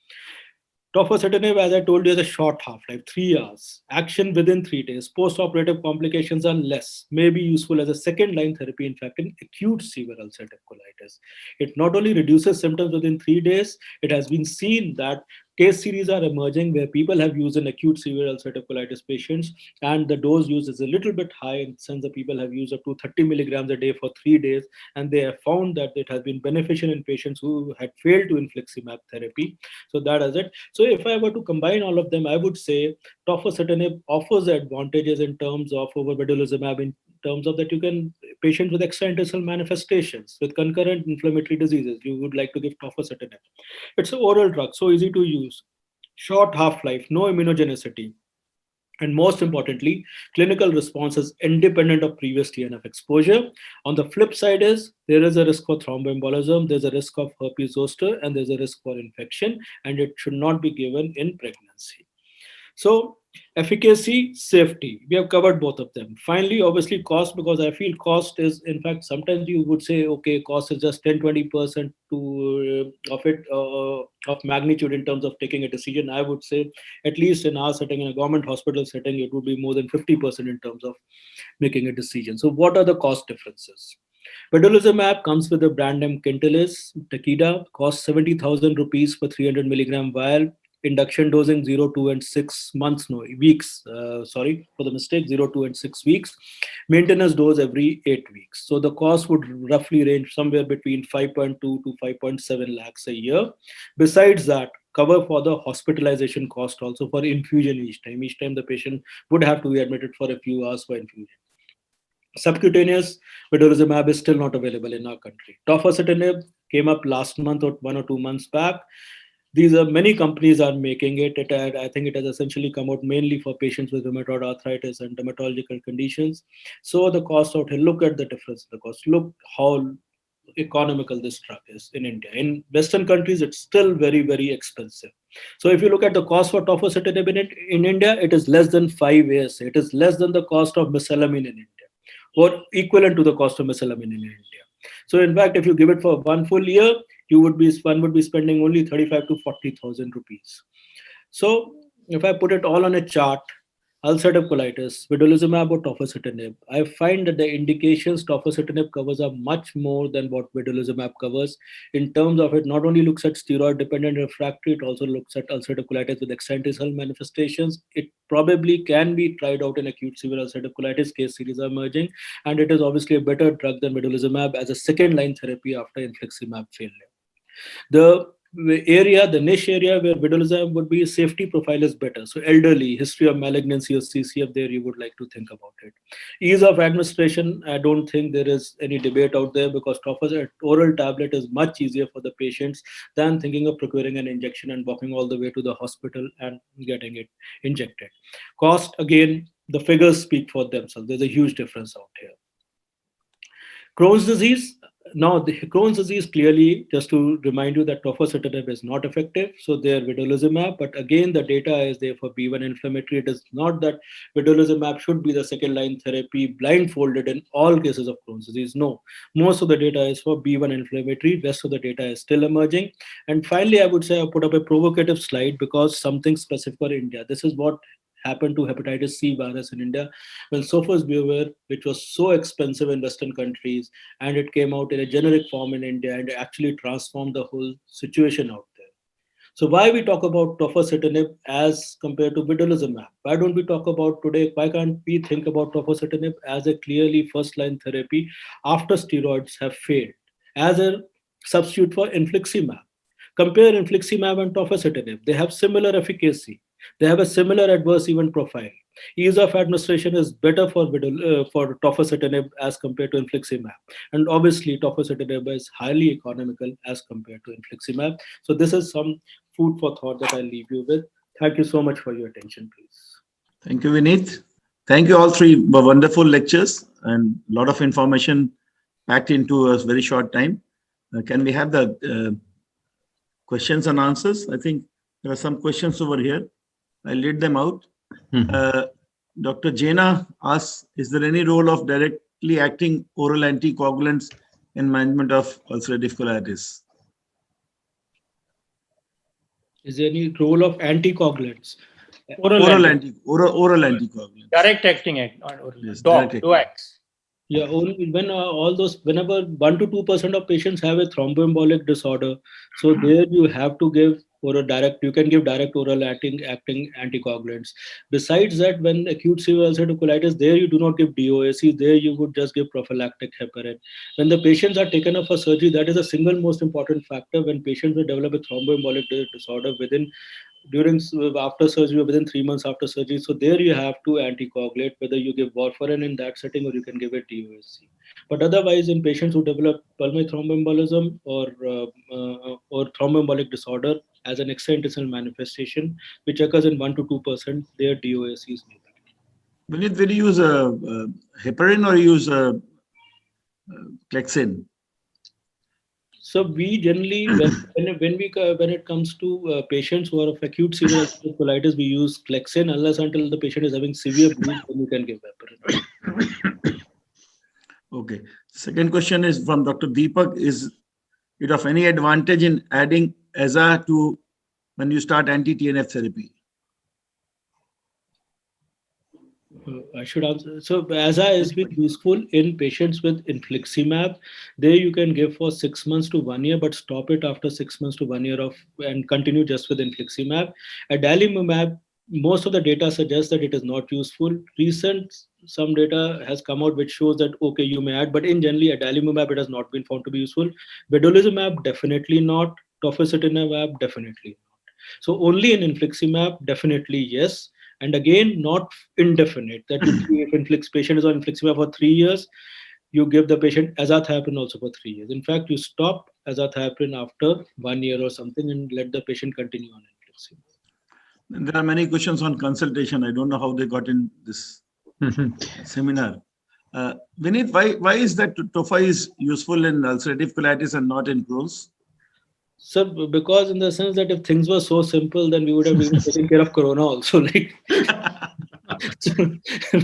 Tofacitinib, as I told you, is a short half-life, 3 hours. Action within 3 days. Post-operative complications are less. May be useful as a second-line therapy, in fact, in acute severe ulcerative colitis. It not only reduces symptoms within 3 days, it has been seen that case series are emerging where people have used in acute severe ulcerative colitis patients, and the dose used is a little bit high in the sense that people have used up to 30 milligrams a day for 3 days, and they have found that it has been beneficial in patients who had failed to infliximab therapy. So that is it. So if I were to combine all of them, I would say tofacitinib offers advantages in terms of over vedolizumab, in terms of that you can, patients with extraintestinal manifestations, with concurrent inflammatory diseases, you would like to give tofacitinib. It's an oral drug, so easy to use, short half-life, no immunogenicity, and most importantly, clinical response is independent of previous TNF exposure. On the flip side is there is a risk for thromboembolism, there's a risk of herpes zoster, and there's a risk for infection, and it should not be given in pregnancy. So efficacy, safety, we have covered both of them. Finally, obviously cost, because I feel cost is, in fact, sometimes you would say, okay, cost is just 10-20% of magnitude in terms of taking a decision. I would say, at least in our setting, in a government hospital setting, it would be more than 50% in terms of making a decision. So what are the cost differences? Vedolizumab comes with the brand name Kintelis. Takeda costs 70,000 rupees for 300 milligram vial. Induction dosing 0, 2, and 6 months, no, weeks. Sorry for the mistake, 0, 2, and 6 weeks. Maintenance dose every 8 weeks. So the cost would roughly range somewhere between 5.2 to 5.7 lakhs a year. Besides that, cover for the hospitalization cost also for infusion each time. Each time the patient would have to be admitted for a few hours for infusion. Subcutaneous vedolizumab is still not available in our country. Tofacitinib came up last month or 1 or 2 months back. These are many companies are making it. I think it has essentially come out mainly for patients with rheumatoid arthritis and dermatological conditions. So the cost out here, look at the difference in the cost. Look how economical this drug is in India. In Western countries, it's still very, very expensive. So if you look at the cost for tofacitinib in India, it is less than 5 ASA. It is less than the cost of mesalamine in India, or equivalent to the cost of mesalamine in India. So in fact, if you give it for 1 full year, one would be spending only 35 to 40,000 rupees. So if I put it all on a chart, ulcerative colitis, vedolizumab or tofacitinib, I find that the indications tofacitinib covers are much more than what vedolizumab covers. In terms of it, not only looks at steroid-dependent refractory, it also looks at ulcerative colitis with extraintestinal manifestations. It probably can be tried out in acute severe ulcerative colitis. Case series are emerging, and it is obviously a better drug than vedolizumab as a second-line therapy after infliximab failure. The niche area where vedolizumab would be, safety profile is better. So elderly, history of malignancy or CCF, there you would like to think about it. Ease of administration, I don't think there is any debate out there, because oral tablet is much easier for the patients than thinking of procuring an injection and walking all the way to the hospital and getting it injected. Cost, again, the figures speak for themselves. There's a huge difference out here. Crohn's disease. Now, the Crohn's disease, clearly, just to remind you that tofacitinib is not effective, so there vedolizumab, but again, the data is there for B1 inflammatory. It is not that vedolizumab should be the second-line therapy blindfolded in all cases of Crohn's disease. No, most of the data is for B1 inflammatory, rest of the data is still emerging. And finally, I would say I put up a provocative slide because something specific for India. This is what happened to hepatitis C virus in India when sofosbuvir, which was so expensive in Western countries, and it came out in a generic form in India, and actually transformed the whole situation out there. So why we talk about tofacitinib as compared to vedolizumab? Why don't we talk about today? Why can't we think about tofacitinib as a clearly first-line therapy after steroids have failed, as a substitute for infliximab? Compare infliximab and tofacitinib. They have similar efficacy. They have a similar adverse event profile. Ease of administration is better for tofacitinib as compared to infliximab. And obviously, tofacitinib is highly economical as compared to infliximab. So this is some food for thought that I'll leave you with. Thank you so much for your attention, please. Thank you, Vineet. Thank you all three for wonderful lectures and a lot of information packed into a very short time. Can we have the questions and answers? I think there are some questions over here. I'll read them out. Dr. Jaina asks, is there any role of directly acting oral anticoagulants in management of ulcerative colitis? Is there any role of anticoagulants? Oral anticoagulants. direct acting, Yes, DOACs. Yeah, only when whenever 1 to 2% of patients have a thromboembolic disorder, so there you have to give or a direct, you can give direct oral acting anticoagulants. Besides that, when acute severe ulcerative colitis, there you do not give DOAC, there you would just give prophylactic heparin. When the patients are taken up for surgery, that is the single most important factor when patients will develop a thromboembolic disorder after surgery or within 3 months after surgery. So there you have to anticoagulate, whether you give warfarin in that setting or you can give a DOAC. But otherwise, in patients who develop pulmonary thromboembolism or thromboembolic disorder as an extraintestinal manifestation, which occurs in 1 to 2%, their DOAC is needed. Vinit, will you use heparin or use Clexane? So we generally, when it comes to patients who are of acute severe ulcerative colitis, we use Clexane unless until the patient is having severe bleed, then you can give heparin. Okay. Second question is from Dr. Deepak. Is it of any advantage in adding AZA to when you start anti-TNF therapy? I should answer. So AZA is been useful in patients with infliximab. There you can give for 6 months to 1 year, but stop it after 6 months to 1 year and continue just with infliximab. Adalimumab, most of the data suggests that it is not useful. Some data has come out which shows that okay, you may add, but in generally adalimumab it has not been found to be useful. Vedolizumab definitely not. Tofacitinib definitely not. So only in infliximab definitely yes. And again, not indefinite, that if patient is on infliximab for 3 years, you give the patient azathioprine also for 3 years. In fact, you stop azathioprine after 1 year or something and let the patient continue on infliximab. There are many questions on consultation. I don't know how they got in this seminar. Vinit, why is that tofa is useful in ulcerative colitis and not in Crohn's? So, because in the sense that if things were so simple, then we would have been taking care of corona also. Like, so,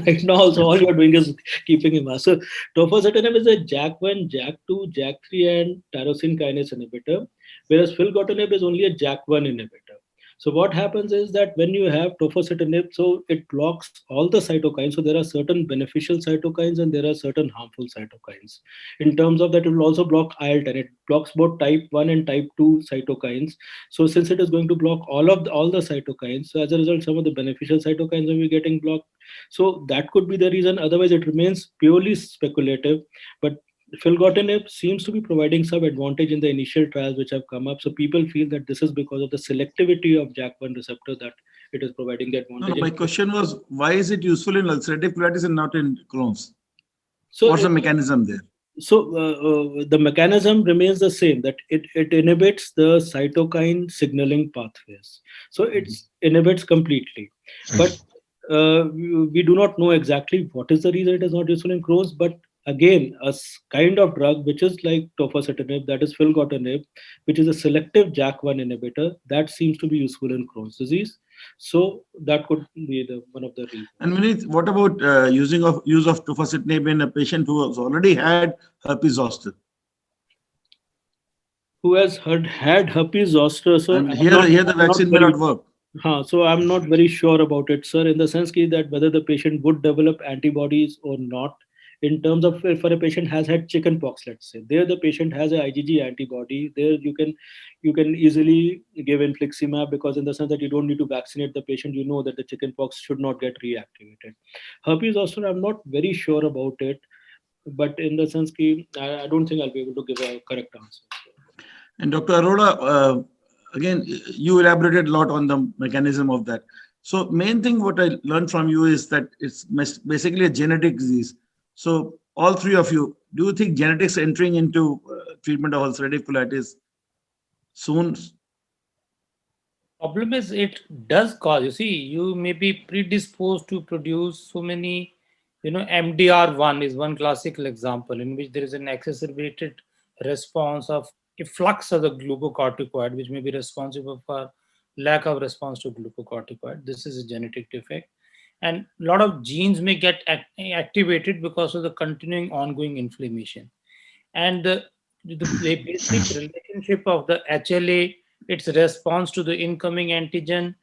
right now, also all you are doing is keeping him. So, tofacitinib is a JAK1, JAK2, JAK3, and tyrosine kinase inhibitor, whereas filgotinib is only a JAK1 inhibitor. So what happens is that when you have tofacitinib, so it blocks all the cytokines. So there are certain beneficial cytokines and there are certain harmful cytokines. In terms of that, it will also block IL-10. It blocks both type 1 and type 2 cytokines. So since it is going to block all the cytokines, so as a result, some of the beneficial cytokines will be getting blocked. So that could be the reason. Otherwise, it remains purely speculative. But filgotinib seems to be providing some advantage in the initial trials which have come up. So people feel that this is because of the selectivity of JAK1 receptor that it is providing the advantage. No, my question was, why is it useful in ulcerative colitis and not in Crohn's? So what's the mechanism there? So the mechanism remains the same, that it inhibits the cytokine signaling pathways. So it inhibits completely. But we do not know exactly what is the reason it is not useful in Crohn's. But again, a kind of drug which is like tofacitinib, that is filgotinib, which is a selective JAK1 inhibitor, that seems to be useful in Crohn's disease. So that could be one of the reasons. And Vinit, what about use of tofacitinib in a patient who has already had herpes zoster? Who has had herpes zoster? So and here the vaccine may not work. So I'm not very sure about it, sir, in the sense that whether the patient would develop antibodies or not. In terms of if a patient has had chickenpox, let's say, there the patient has an IgG antibody, there you can easily give infliximab, because in the sense that you don't need to vaccinate the patient, you know that the chickenpox should not get reactivated. Herpes zoster, I'm not very sure about it, but in the sense I don't think I'll be able to give a correct answer. And Dr. Arora, again, you elaborated a lot on the mechanism of that. So main thing what I learned from you is that it's basically a genetic disease. So all three of you, do you think genetics entering into treatment of ulcerative colitis soon? Problem is it does cause, you see, you may be predisposed to produce so many, MDR1 is one classical example in which there is an exacerbated response of efflux of the glucocorticoid, which may be responsible for lack of response to glucocorticoid. This is a genetic defect. And a lot of genes may get activated because of the continuing ongoing inflammation. And the basic relationship of the HLA, its response to the incoming antigen,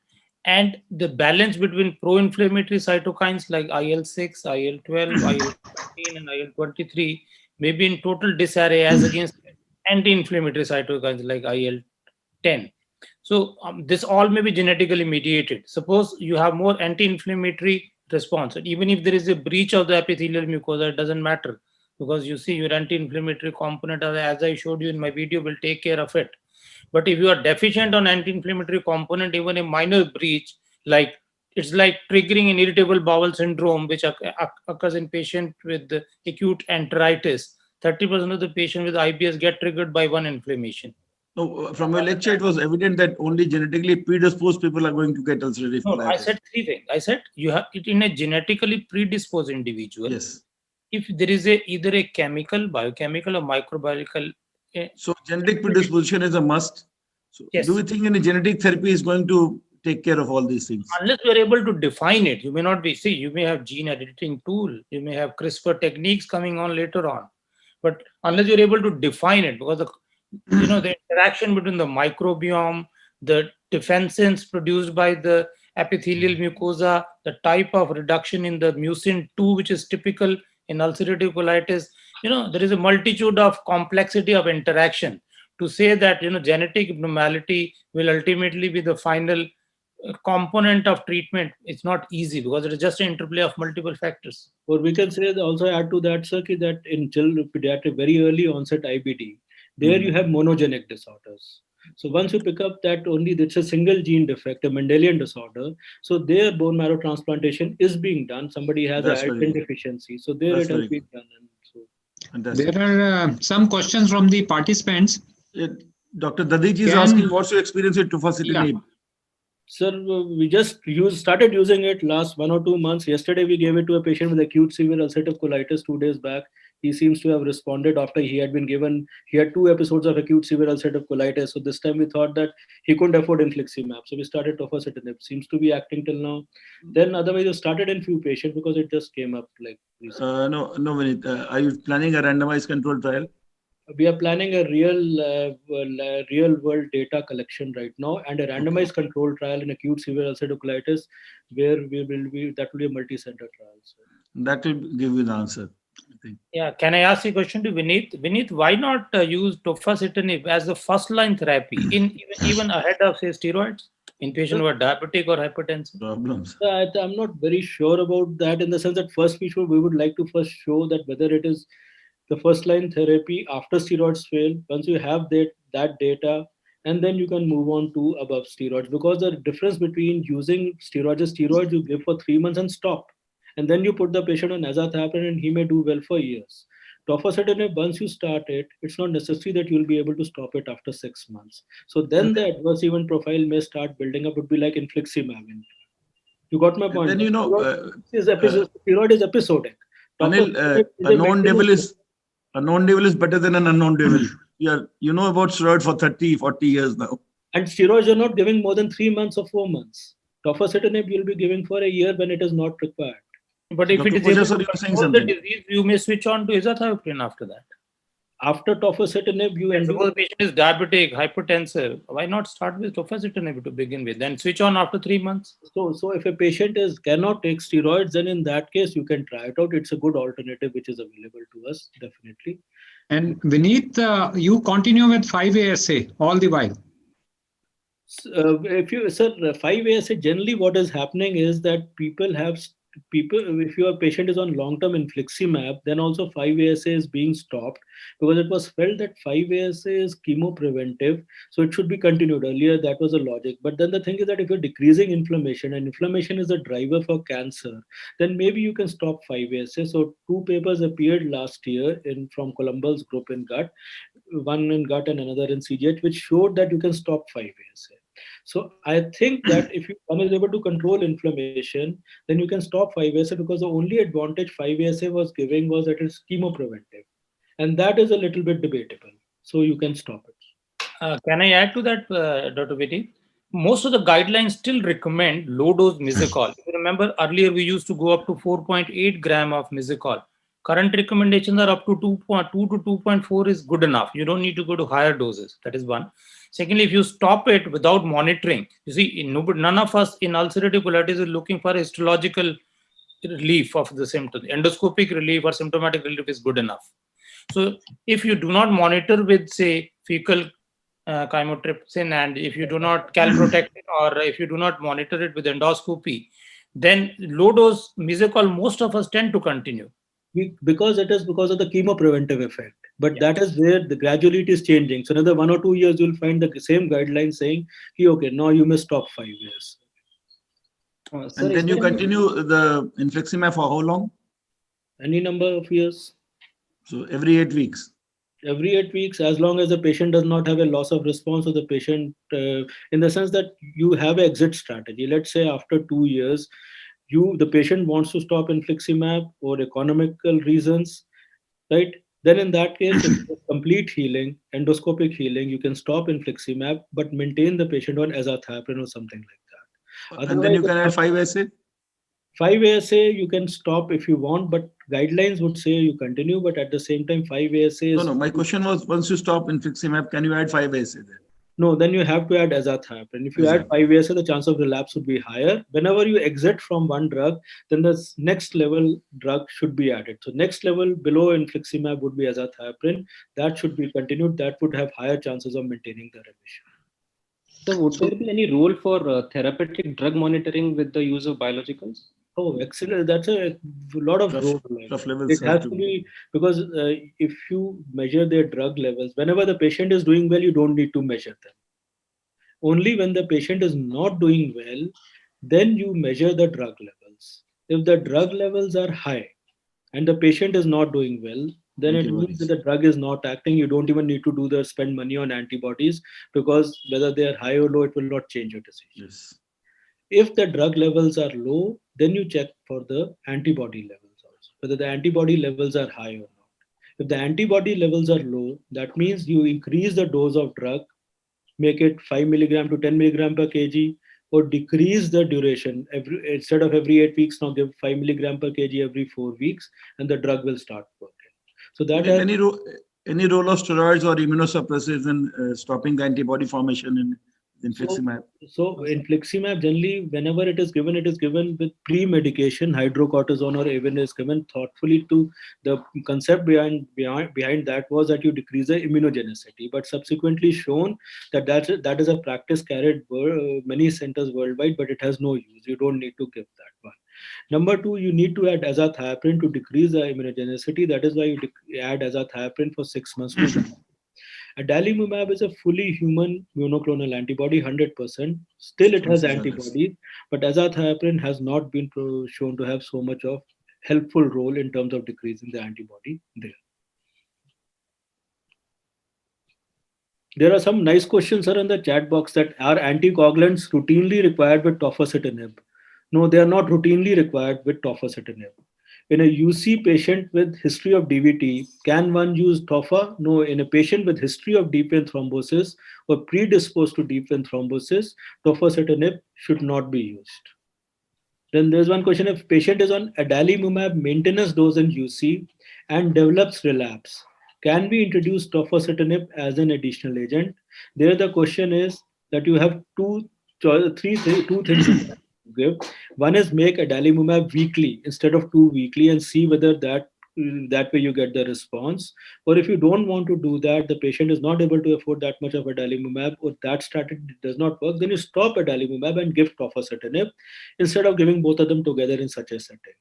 and the balance between pro-inflammatory cytokines like IL-6, IL-12, IL-13, and IL-23 may be in total disarray as against anti-inflammatory cytokines like IL-10. So this all may be genetically mediated. Suppose you have more anti-inflammatory response, and even if there is a breach of the epithelial mucosa, it doesn't matter, because you see your anti-inflammatory component, as I showed you in my video, will take care of it. But if you are deficient on anti-inflammatory component, even a minor breach, like it's like triggering an irritable bowel syndrome, which occurs in patient with acute enteritis. 30% of the patient with IBS get triggered by one inflammation. No, from your lecture, it was evident that only genetically predisposed people are going to get ulcerative No, I colitis. said three things. I said you have it in a genetically predisposed individual. Yes. If there is either a chemical, biochemical, or microbiological. So genetic predisposition is a must. So Yes. do you think any genetic therapy is going to take care of all these things? Unless you are able to define it, you may not be. See, you may have gene editing tool, you may have CRISPR techniques coming on later on, but unless you're able to define it, because the interaction between the microbiome, the defensins produced by the epithelial mucosa, the type of reduction in the mucin 2, which is typical in ulcerative colitis, there is a multitude of complexity of interaction. To say that genetic abnormality will ultimately be the final component of treatment, it's not easy, because it is just an interplay of multiple factors. Or we can say also add to that, sir, that in children pediatric very early onset IBD, there you have monogenic disorders. So once you pick up that only it's a single gene defect, a Mendelian disorder, so their bone marrow transplantation is being done. Somebody has That's an very iron good. deficiency, so there That's it has very been good. done. And so Fantastic. There are some questions from the participants. Dr. Dadiji is asking, what's your experience with tofacitinib? sir, we just started using it last 1 or 2 months. Yesterday, we gave it to a patient with acute severe ulcerative colitis 2 days back. He seems to have responded after he had 2 episodes of acute severe ulcerative colitis. So this time we thought that he couldn't afford infliximab. So we started tofacitinib. Seems to be acting till now. Then otherwise, we started in few patients because it just came up like recently. No, Vineet. Are you planning a randomized control trial? We are planning a real world data collection right now and a randomized control trial in acute severe ulcerative colitis, where that will be a multi-center trial. So. That will give you the answer, I think. Yeah, can I ask a question to Vineet? Vineet, why not use tofacitinib as the first line therapy even ahead of, say, steroids in patients who are diabetic or hypertensive? Problems. I'm not very sure about that, in the sense that first we would like to first show that whether it is the first line therapy after steroids fail. Once you have that data, and then you can move on to above steroids, because the difference between using steroids is steroids you give for 3 months and stop, and then you put the patient on azathioprine and he may do well for years. Tofacitinib, once you start it, it's not necessary that you'll be able to stop it after 6 months. So then the adverse event profile may start building up. It would be like infliximab. You got my point. Then steroid is episodic. Anil, a known devil is better than an unknown devil. You know about steroid for 30, 40 years now. And steroids are not giving more than 3 months or 4 months. Tofacitinib you'll be giving for a year when it is not required. But if Dr. it is able Professor, to you were saying control the something. disease, you may switch on to azathioprine after that. After tofacitinib, Suppose the patient is diabetic, hypertensive, why not start with tofacitinib to begin with, then switch on after 3 months? So if a patient cannot take steroids, then in that case you can try it out. It's a good alternative which is available to us, definitely. And Vineet, you continue with 5-ASA all the while. If 5-ASA, generally what is happening is that if your patient is on long-term infliximab, then also 5-ASA is being stopped, because it was felt that 5-ASA is chemopreventive, so it should be continued. Earlier, that was the logic. But then the thing is that if you're decreasing inflammation, and inflammation is a driver for cancer, then maybe you can stop 5-ASA. So 2 papers appeared last year from Columbal's group in gut, one in gut and another in CGH, which showed that you can stop 5-ASA. So I think that if one is able to control inflammation, then you can stop 5-ASA, because the only advantage 5-ASA was giving was that it's chemopreventive. And that is a little bit debatable. So you can stop it. Can I add to that, Dr. Vineet? Most of the guidelines still recommend low dose Misicol. If you remember, earlier we used to go up to 4.8 gram of Misicol. Current recommendations are up to 2.2 to 2.4 is good enough. You don't need to go to higher doses. That is one. Secondly, if you stop it without monitoring, you see, none of us in ulcerative colitis is looking for histological relief of the symptoms. Endoscopic relief or symptomatic relief is good enough. So if you do not monitor with, say, fecal chymotrypsin, and if you do not calprotect it, or if you do not monitor it with endoscopy, then low dose mesocol, most of us tend to continue. Because it is because of the chemo preventive effect. But Yeah. that is where the gradually it is changing. So another 1 or 2 years, you'll find the same guidelines saying, okay, now you may stop 5 years. Sir, And is then you there any- continue the infliximab for how long? Any number of years. So every 8 weeks. Every 8 weeks, as long as the patient does not have a loss of response, or the patient, in the sense that you have an exit strategy. Let's say after 2 years, the patient wants to stop infliximab for economical reasons, right? Then in that case, if it's complete healing, endoscopic healing, you can stop infliximab, but maintain the patient on azathioprine or something like that. And then you Otherwise, can add 5-SA? 5-ASA you can stop if you want, but guidelines would say you continue. But at the same time, 5-ASA is No. My question was, once you stop infliximab, can you add 5-ASA then? no. Then you have to add azathioprine. If you add 5-ASA, the chance of relapse would be higher. Whenever you exit from one drug, then the next level drug should be added. So next level below infliximab would be azathioprine. That should be continued. That would have higher chances of maintaining the remission. So would there be any role for therapeutic drug monitoring with the use of biologicals? Oh, excellent. That's a lot of role. Rough levels It have has to to be, because if you measure their drug levels, whenever the patient is doing well, you don't need to measure them. Only when the patient is not doing well, then you measure the drug levels. If the drug levels are high and the patient is not doing well, then it means that the drug is not acting. You don't even need to spend money on antibodies, because whether they are high or low, it will not change your decision. Yes. If the drug levels are low, then you check for the antibody levels also, whether the antibody levels are high or not. If the antibody levels are low, that means you increase the dose of drug, make it 5 milligram to 10 milligram per kg, or decrease the duration. Instead of every 8 weeks, now give 5 milligram per kg every 4 weeks, and the drug will start working. So that has Any role of steroids or immunosuppressives in stopping the antibody formation in infliximab? So infliximab, generally, whenever it is given with pre-medication, hydrocortisone or even is given thoughtfully. To the concept behind that was that you decrease the immunogenicity, but subsequently shown that is a practice carried many centers worldwide, but it has no use. You don't need to give that one. Number two, you need to add azathioprine to decrease the immunogenicity. That is why you add azathioprine for 6 months to Adalimumab is a fully human monoclonal antibody, 100%. Still, it has antibodies, but azathioprine has not been shown to have so much of helpful role in terms of decreasing the antibody there. There are some nice questions, sir, in the chat box, that are anticoagulants routinely required with tofacitinib? No, they are not routinely required with tofacitinib. In a UC patient with history of DVT, can one use TOFA? No, in a patient with history of deep vein thrombosis or predisposed to deep vein thrombosis, tofacitinib should not be used. Then there's one question: if patient is on adalimumab maintenance dose in UC and develops relapse, can we introduce tofacitinib as an additional agent? There the question is that you have two things to give. One is make adalimumab weekly instead of 2 weekly, and see whether that way you get the response. Or if you don't want to do that, the patient is not able to afford that much of adalimumab, or that strategy does not work, then you stop adalimumab and give tofacitinib instead of giving both of them together in such a setting.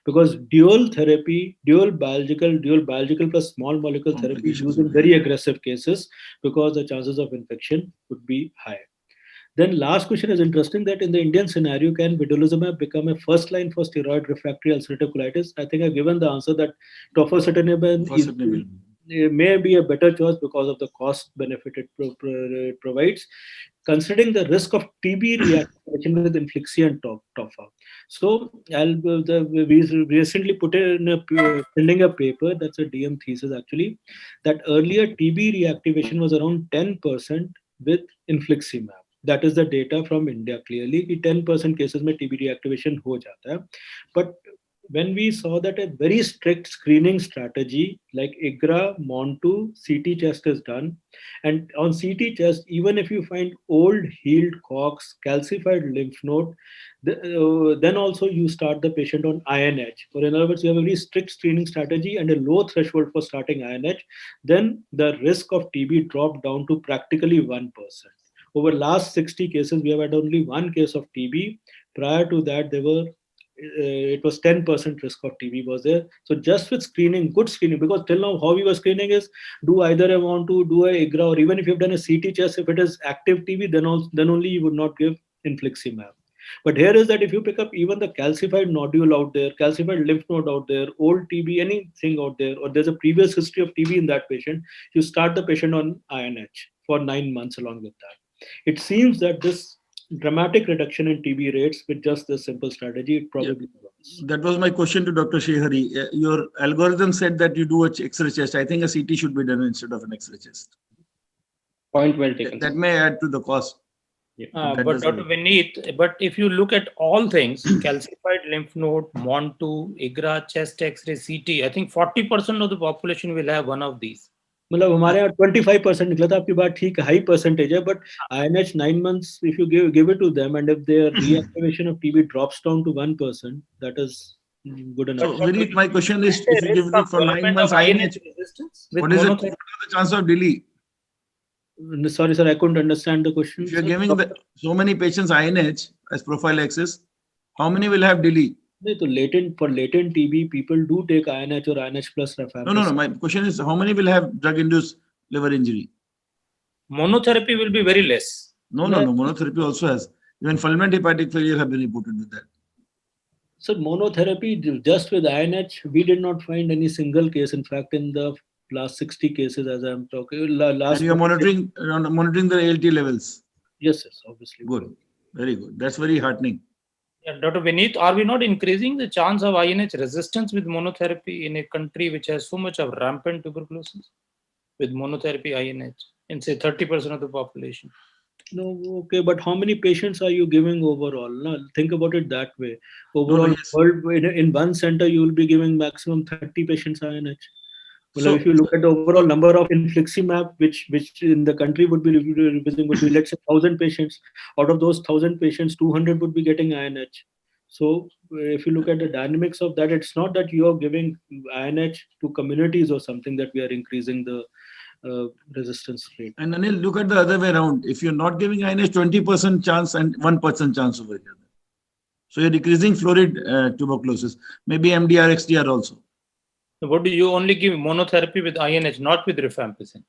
Because dual therapy, dual biological plus small molecule therapy is used in very aggressive cases, because the chances of infection would be high. Then last question is interesting, that in the Indian scenario, can vedolizumab become a first line for steroid refractory ulcerative colitis? I think I've given the answer that tofacitinib may be a better choice because of the cost benefit it provides, considering the risk of TB reactivation with inflixia and TOFA. So we recently put in sending a paper, that's a DM thesis actually, that earlier TB reactivation was around 10% with infliximab. That is the data from India clearly. 10% cases में TB reactivation हो जाता है. But when we saw that a very strict screening strategy like IGRA, MONTU, CT chest is done. And on CT chest, even if you find old healed COX, calcified lymph node, then also you start the patient on INH. Or in other words, you have a very strict screening strategy and a low threshold for starting INH, then the risk of TB dropped down to practically 1%. Over last 60 cases, we have had only one case of TB. Prior to that, it was 10% risk of TB was there. So just with screening, good screening, because till now how we were screening is do either I want to do a IGRA, or even if you've done a CT chest, if it is active TB, then only you would not give infliximab. But here is that if you pick up even the calcified nodule out there, calcified lymph node out there, old TB, anything out there, or there's a previous history of TB in that patient, you start the patient on INH for 9 months along with that. It seems that this dramatic reduction in TB rates with just this simple strategy, it probably works. That was my question to Dr. Srihari. Your algorithm said that you do a X-ray chest. I think a CT should be done instead of an X-ray chest. Point well taken. That may add to the cost. But Dr. Vineet, but if you look at all things, calcified lymph node, MONTU, IGRA, chest X-ray, CT, I think 40% of the population will have one of these. मतलब हमारे यहाँ 25% निकला था. आपकी बात ठीक है, high percentage है, but INH 9 months, if you give it to them, and if their reactivation of TB drops down to 1%, that is good enough. So, Vineet, my question is, if you give it for 9 months INH, what are the chance of delay? Sorry, sir, I couldn't understand the question. If you're giving so many patients INH as prophylaxis, how many will have delay? For latent TB, people do take INH or INH plus rifampicin. No. My question is, how many will have drug-induced liver injury? Monotherapy will be very less. No. Monotherapy also has. Even fulminant hepatic failure have been reported with that. So monotherapy, just with INH, we did not find any single case. In fact, in the last 60 cases, as I'm talking, and you're monitoring the ALT levels? Yes, obviously. Good. Very good. That's very heartening. Yeah, Dr. Vineet, are we not increasing the chance of INH resistance with monotherapy in a country which has so much of rampant tuberculosis with monotherapy INH in say 30% of the population? No, okay, but how many patients are you giving overall? No, think about it that way. Overall, in one center, you will be giving maximum 30 patients INH. Well, if you look at the overall number of infliximab, which in the country would be let's say 1,000 patients. Out of those 1,000 patients, 200 would be getting INH. So if you look at the dynamics of that, it's not that you are giving INH to communities or something that we are increasing the resistance rate. And Anil, look at the other way around. If you're not giving INH, 20% chance and 1% chance over here. So you're decreasing florid tuberculosis, maybe MDR, XDR also. So what do you only give monotherapy with INH, not with rifampicin?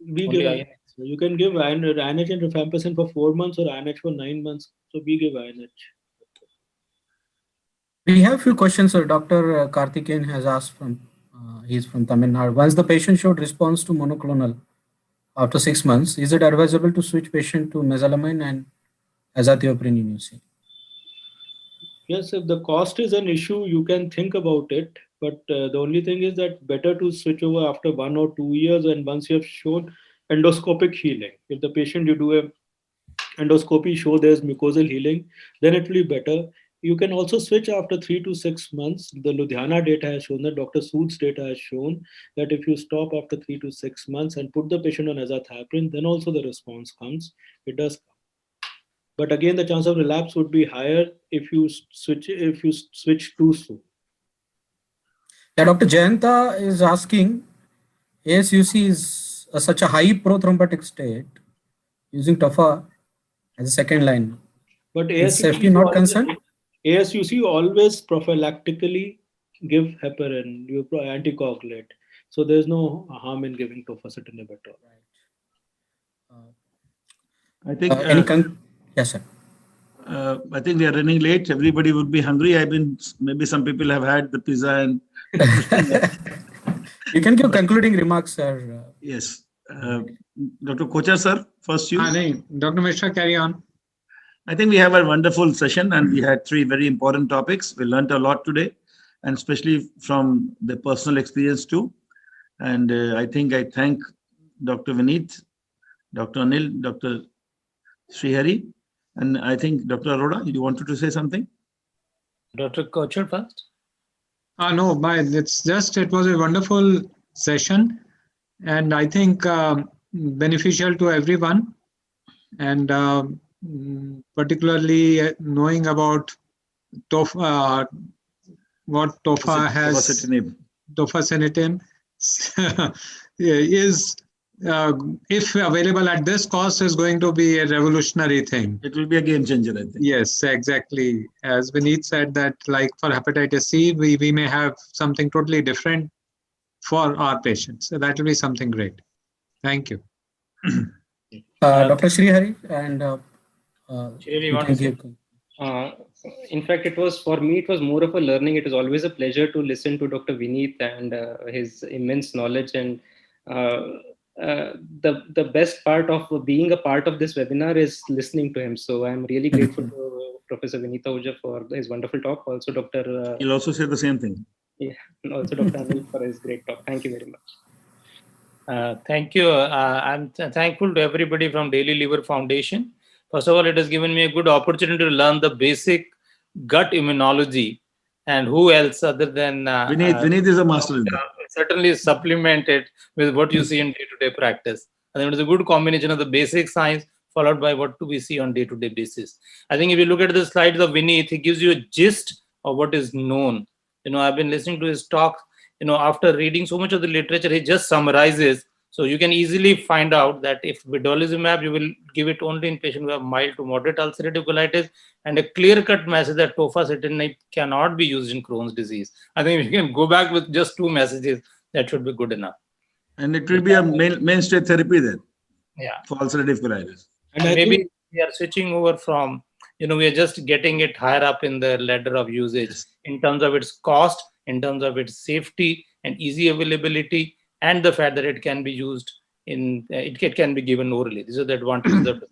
We give INH. You can give INH and rifampicin for 4 months or INH for 9 months. So we give INH. We have a few questions. Dr. Karthikeyan has asked from, he's from Tamil Nadu. Once the patient showed response to monoclonal after 6 months, is it advisable to switch patient to mesalamine and azathioprine immunosine? Yes, if the cost is an issue, you can think about it. But the only thing is that better to switch over after 1 or 2 years, and once you have shown endoscopic healing. If the patient, you do a endoscopy, show there's mucosal healing, then it will be better. You can also switch after 3 to 6 months. The Ludhiana data has shown that, Dr. Sood's data has shown that if you stop after 3 to 6 months and put the patient on azathioprine, then also the response comes. It does come. But again, the chance of relapse would be higher if you switch too soon. Yeah, Dr. Jayanta is asking, ASUC is such a high prothrombotic state using TOFA as a second line. But is safety not concerned? ASUC always prophylactically give heparin, you anticoagulate. So there's no harm in giving tofacitinib at all. I think. Yes, sir. I think we are running late. Everybody would be hungry. Maybe some people have had the pizza and. You can give concluding remarks, sir. Yes. Dr. Kochar, sir, first you. Dr. Mishra, carry on. I think we have a wonderful session and we had 3 very important topics. We learned a lot today, and especially from the personal experience too. And I think I thank Dr. Vineet, Dr. Anil, Dr. Srihari, and I think Dr. Arora, you wanted to say something? Dr. Kochar first. No, it was a wonderful session, and I think beneficial to everyone, and particularly knowing about what TOFA has, tofacitinib is, if available at this cost, is going to be a revolutionary thing. It will be a game changer, I think. Yes, exactly. As Vineet said, that like for hepatitis C, we may have something totally different for our patients. So that will be something great. Thank you. Dr. Srihari, and Srihari, you you want can to say? give. In fact, for me, it was more of a learning. It is always a pleasure to listen to Dr. Vineet and his immense knowledge. And the best part of being a part of this webinar is listening to him. So I'm really grateful to Professor Vineet Ahuja for his wonderful talk. Also, Dr. He'll also say the same thing. Yeah, and also Dr. Anil for his great talk. Thank you very much. Thank you. I'm thankful to everybody from Daily Liver Foundation. First of all, it has given me a good opportunity to learn the basic gut immunology, and who else other than Vineet is a master in that. Certainly supplemented with what you see in day-to-day practice. I think it is a good combination of the basic science followed by what do we see on day-to-day basis. I think if you look at the slides of Vineet, he gives you a gist of what is known. I've been listening to his talk. After reading so much of the literature, he just summarizes. So you can easily find out that if vedolizumab, you will give it only in patients who have mild to moderate ulcerative colitis, and a clear-cut message that tofacitinib cannot be used in Crohn's disease. I think if you can go back with just 2 messages, that should be good enough. And it will be a mainstay therapy then. Yeah. For ulcerative colitis. And maybe we are switching over from, we are just getting it higher up in the ladder of usage in terms of its cost, in terms of its safety and easy availability, and the fact that it can be used it can be given orally. These are the advantages of it.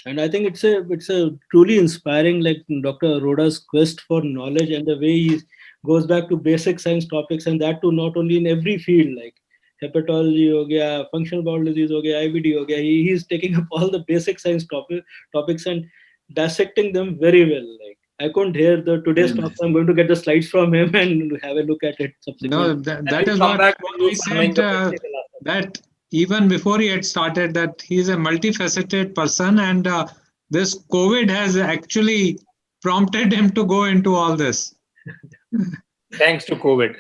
And I think it's a truly inspiring, like Dr. Aroda's quest for knowledge and the way he goes back to basic science topics, and that too not only in every field, like hepatology ho gaya, functional bowel disease ho gaya, IBD ho gaya. He's taking up all the basic science topics and dissecting them very well. Like I couldn't hear today's talk. So I'm going to get the slides from him and have a look at it subsequently. No, that is what we said, that even before he had started, that he's a multifaceted person, and this COVID has actually prompted him to go into all this. Thanks to COVID.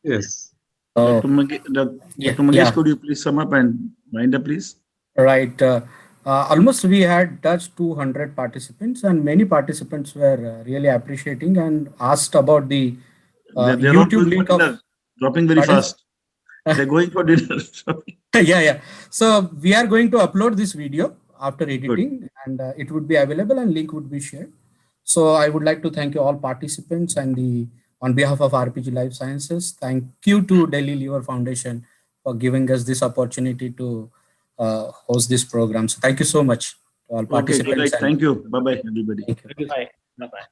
Yes. Dr. Mangesh, could you please sum up and wind up, please? Right. Almost we had touched 200 participants, and many participants were really appreciating and asked about the They're YouTube link of dropping very fast. They're going for dinner. Yeah. So we are going to upload this video after editing, and it would be available and link would be shared. So I would like to thank you all participants, and on behalf of RPG Life Sciences, thank you to Delhi Liver Foundation for giving us this opportunity to host this program. So thank you so much to all participants. Okay, thank you. Bye-bye, everybody. Thank you. Bye. Bye-bye.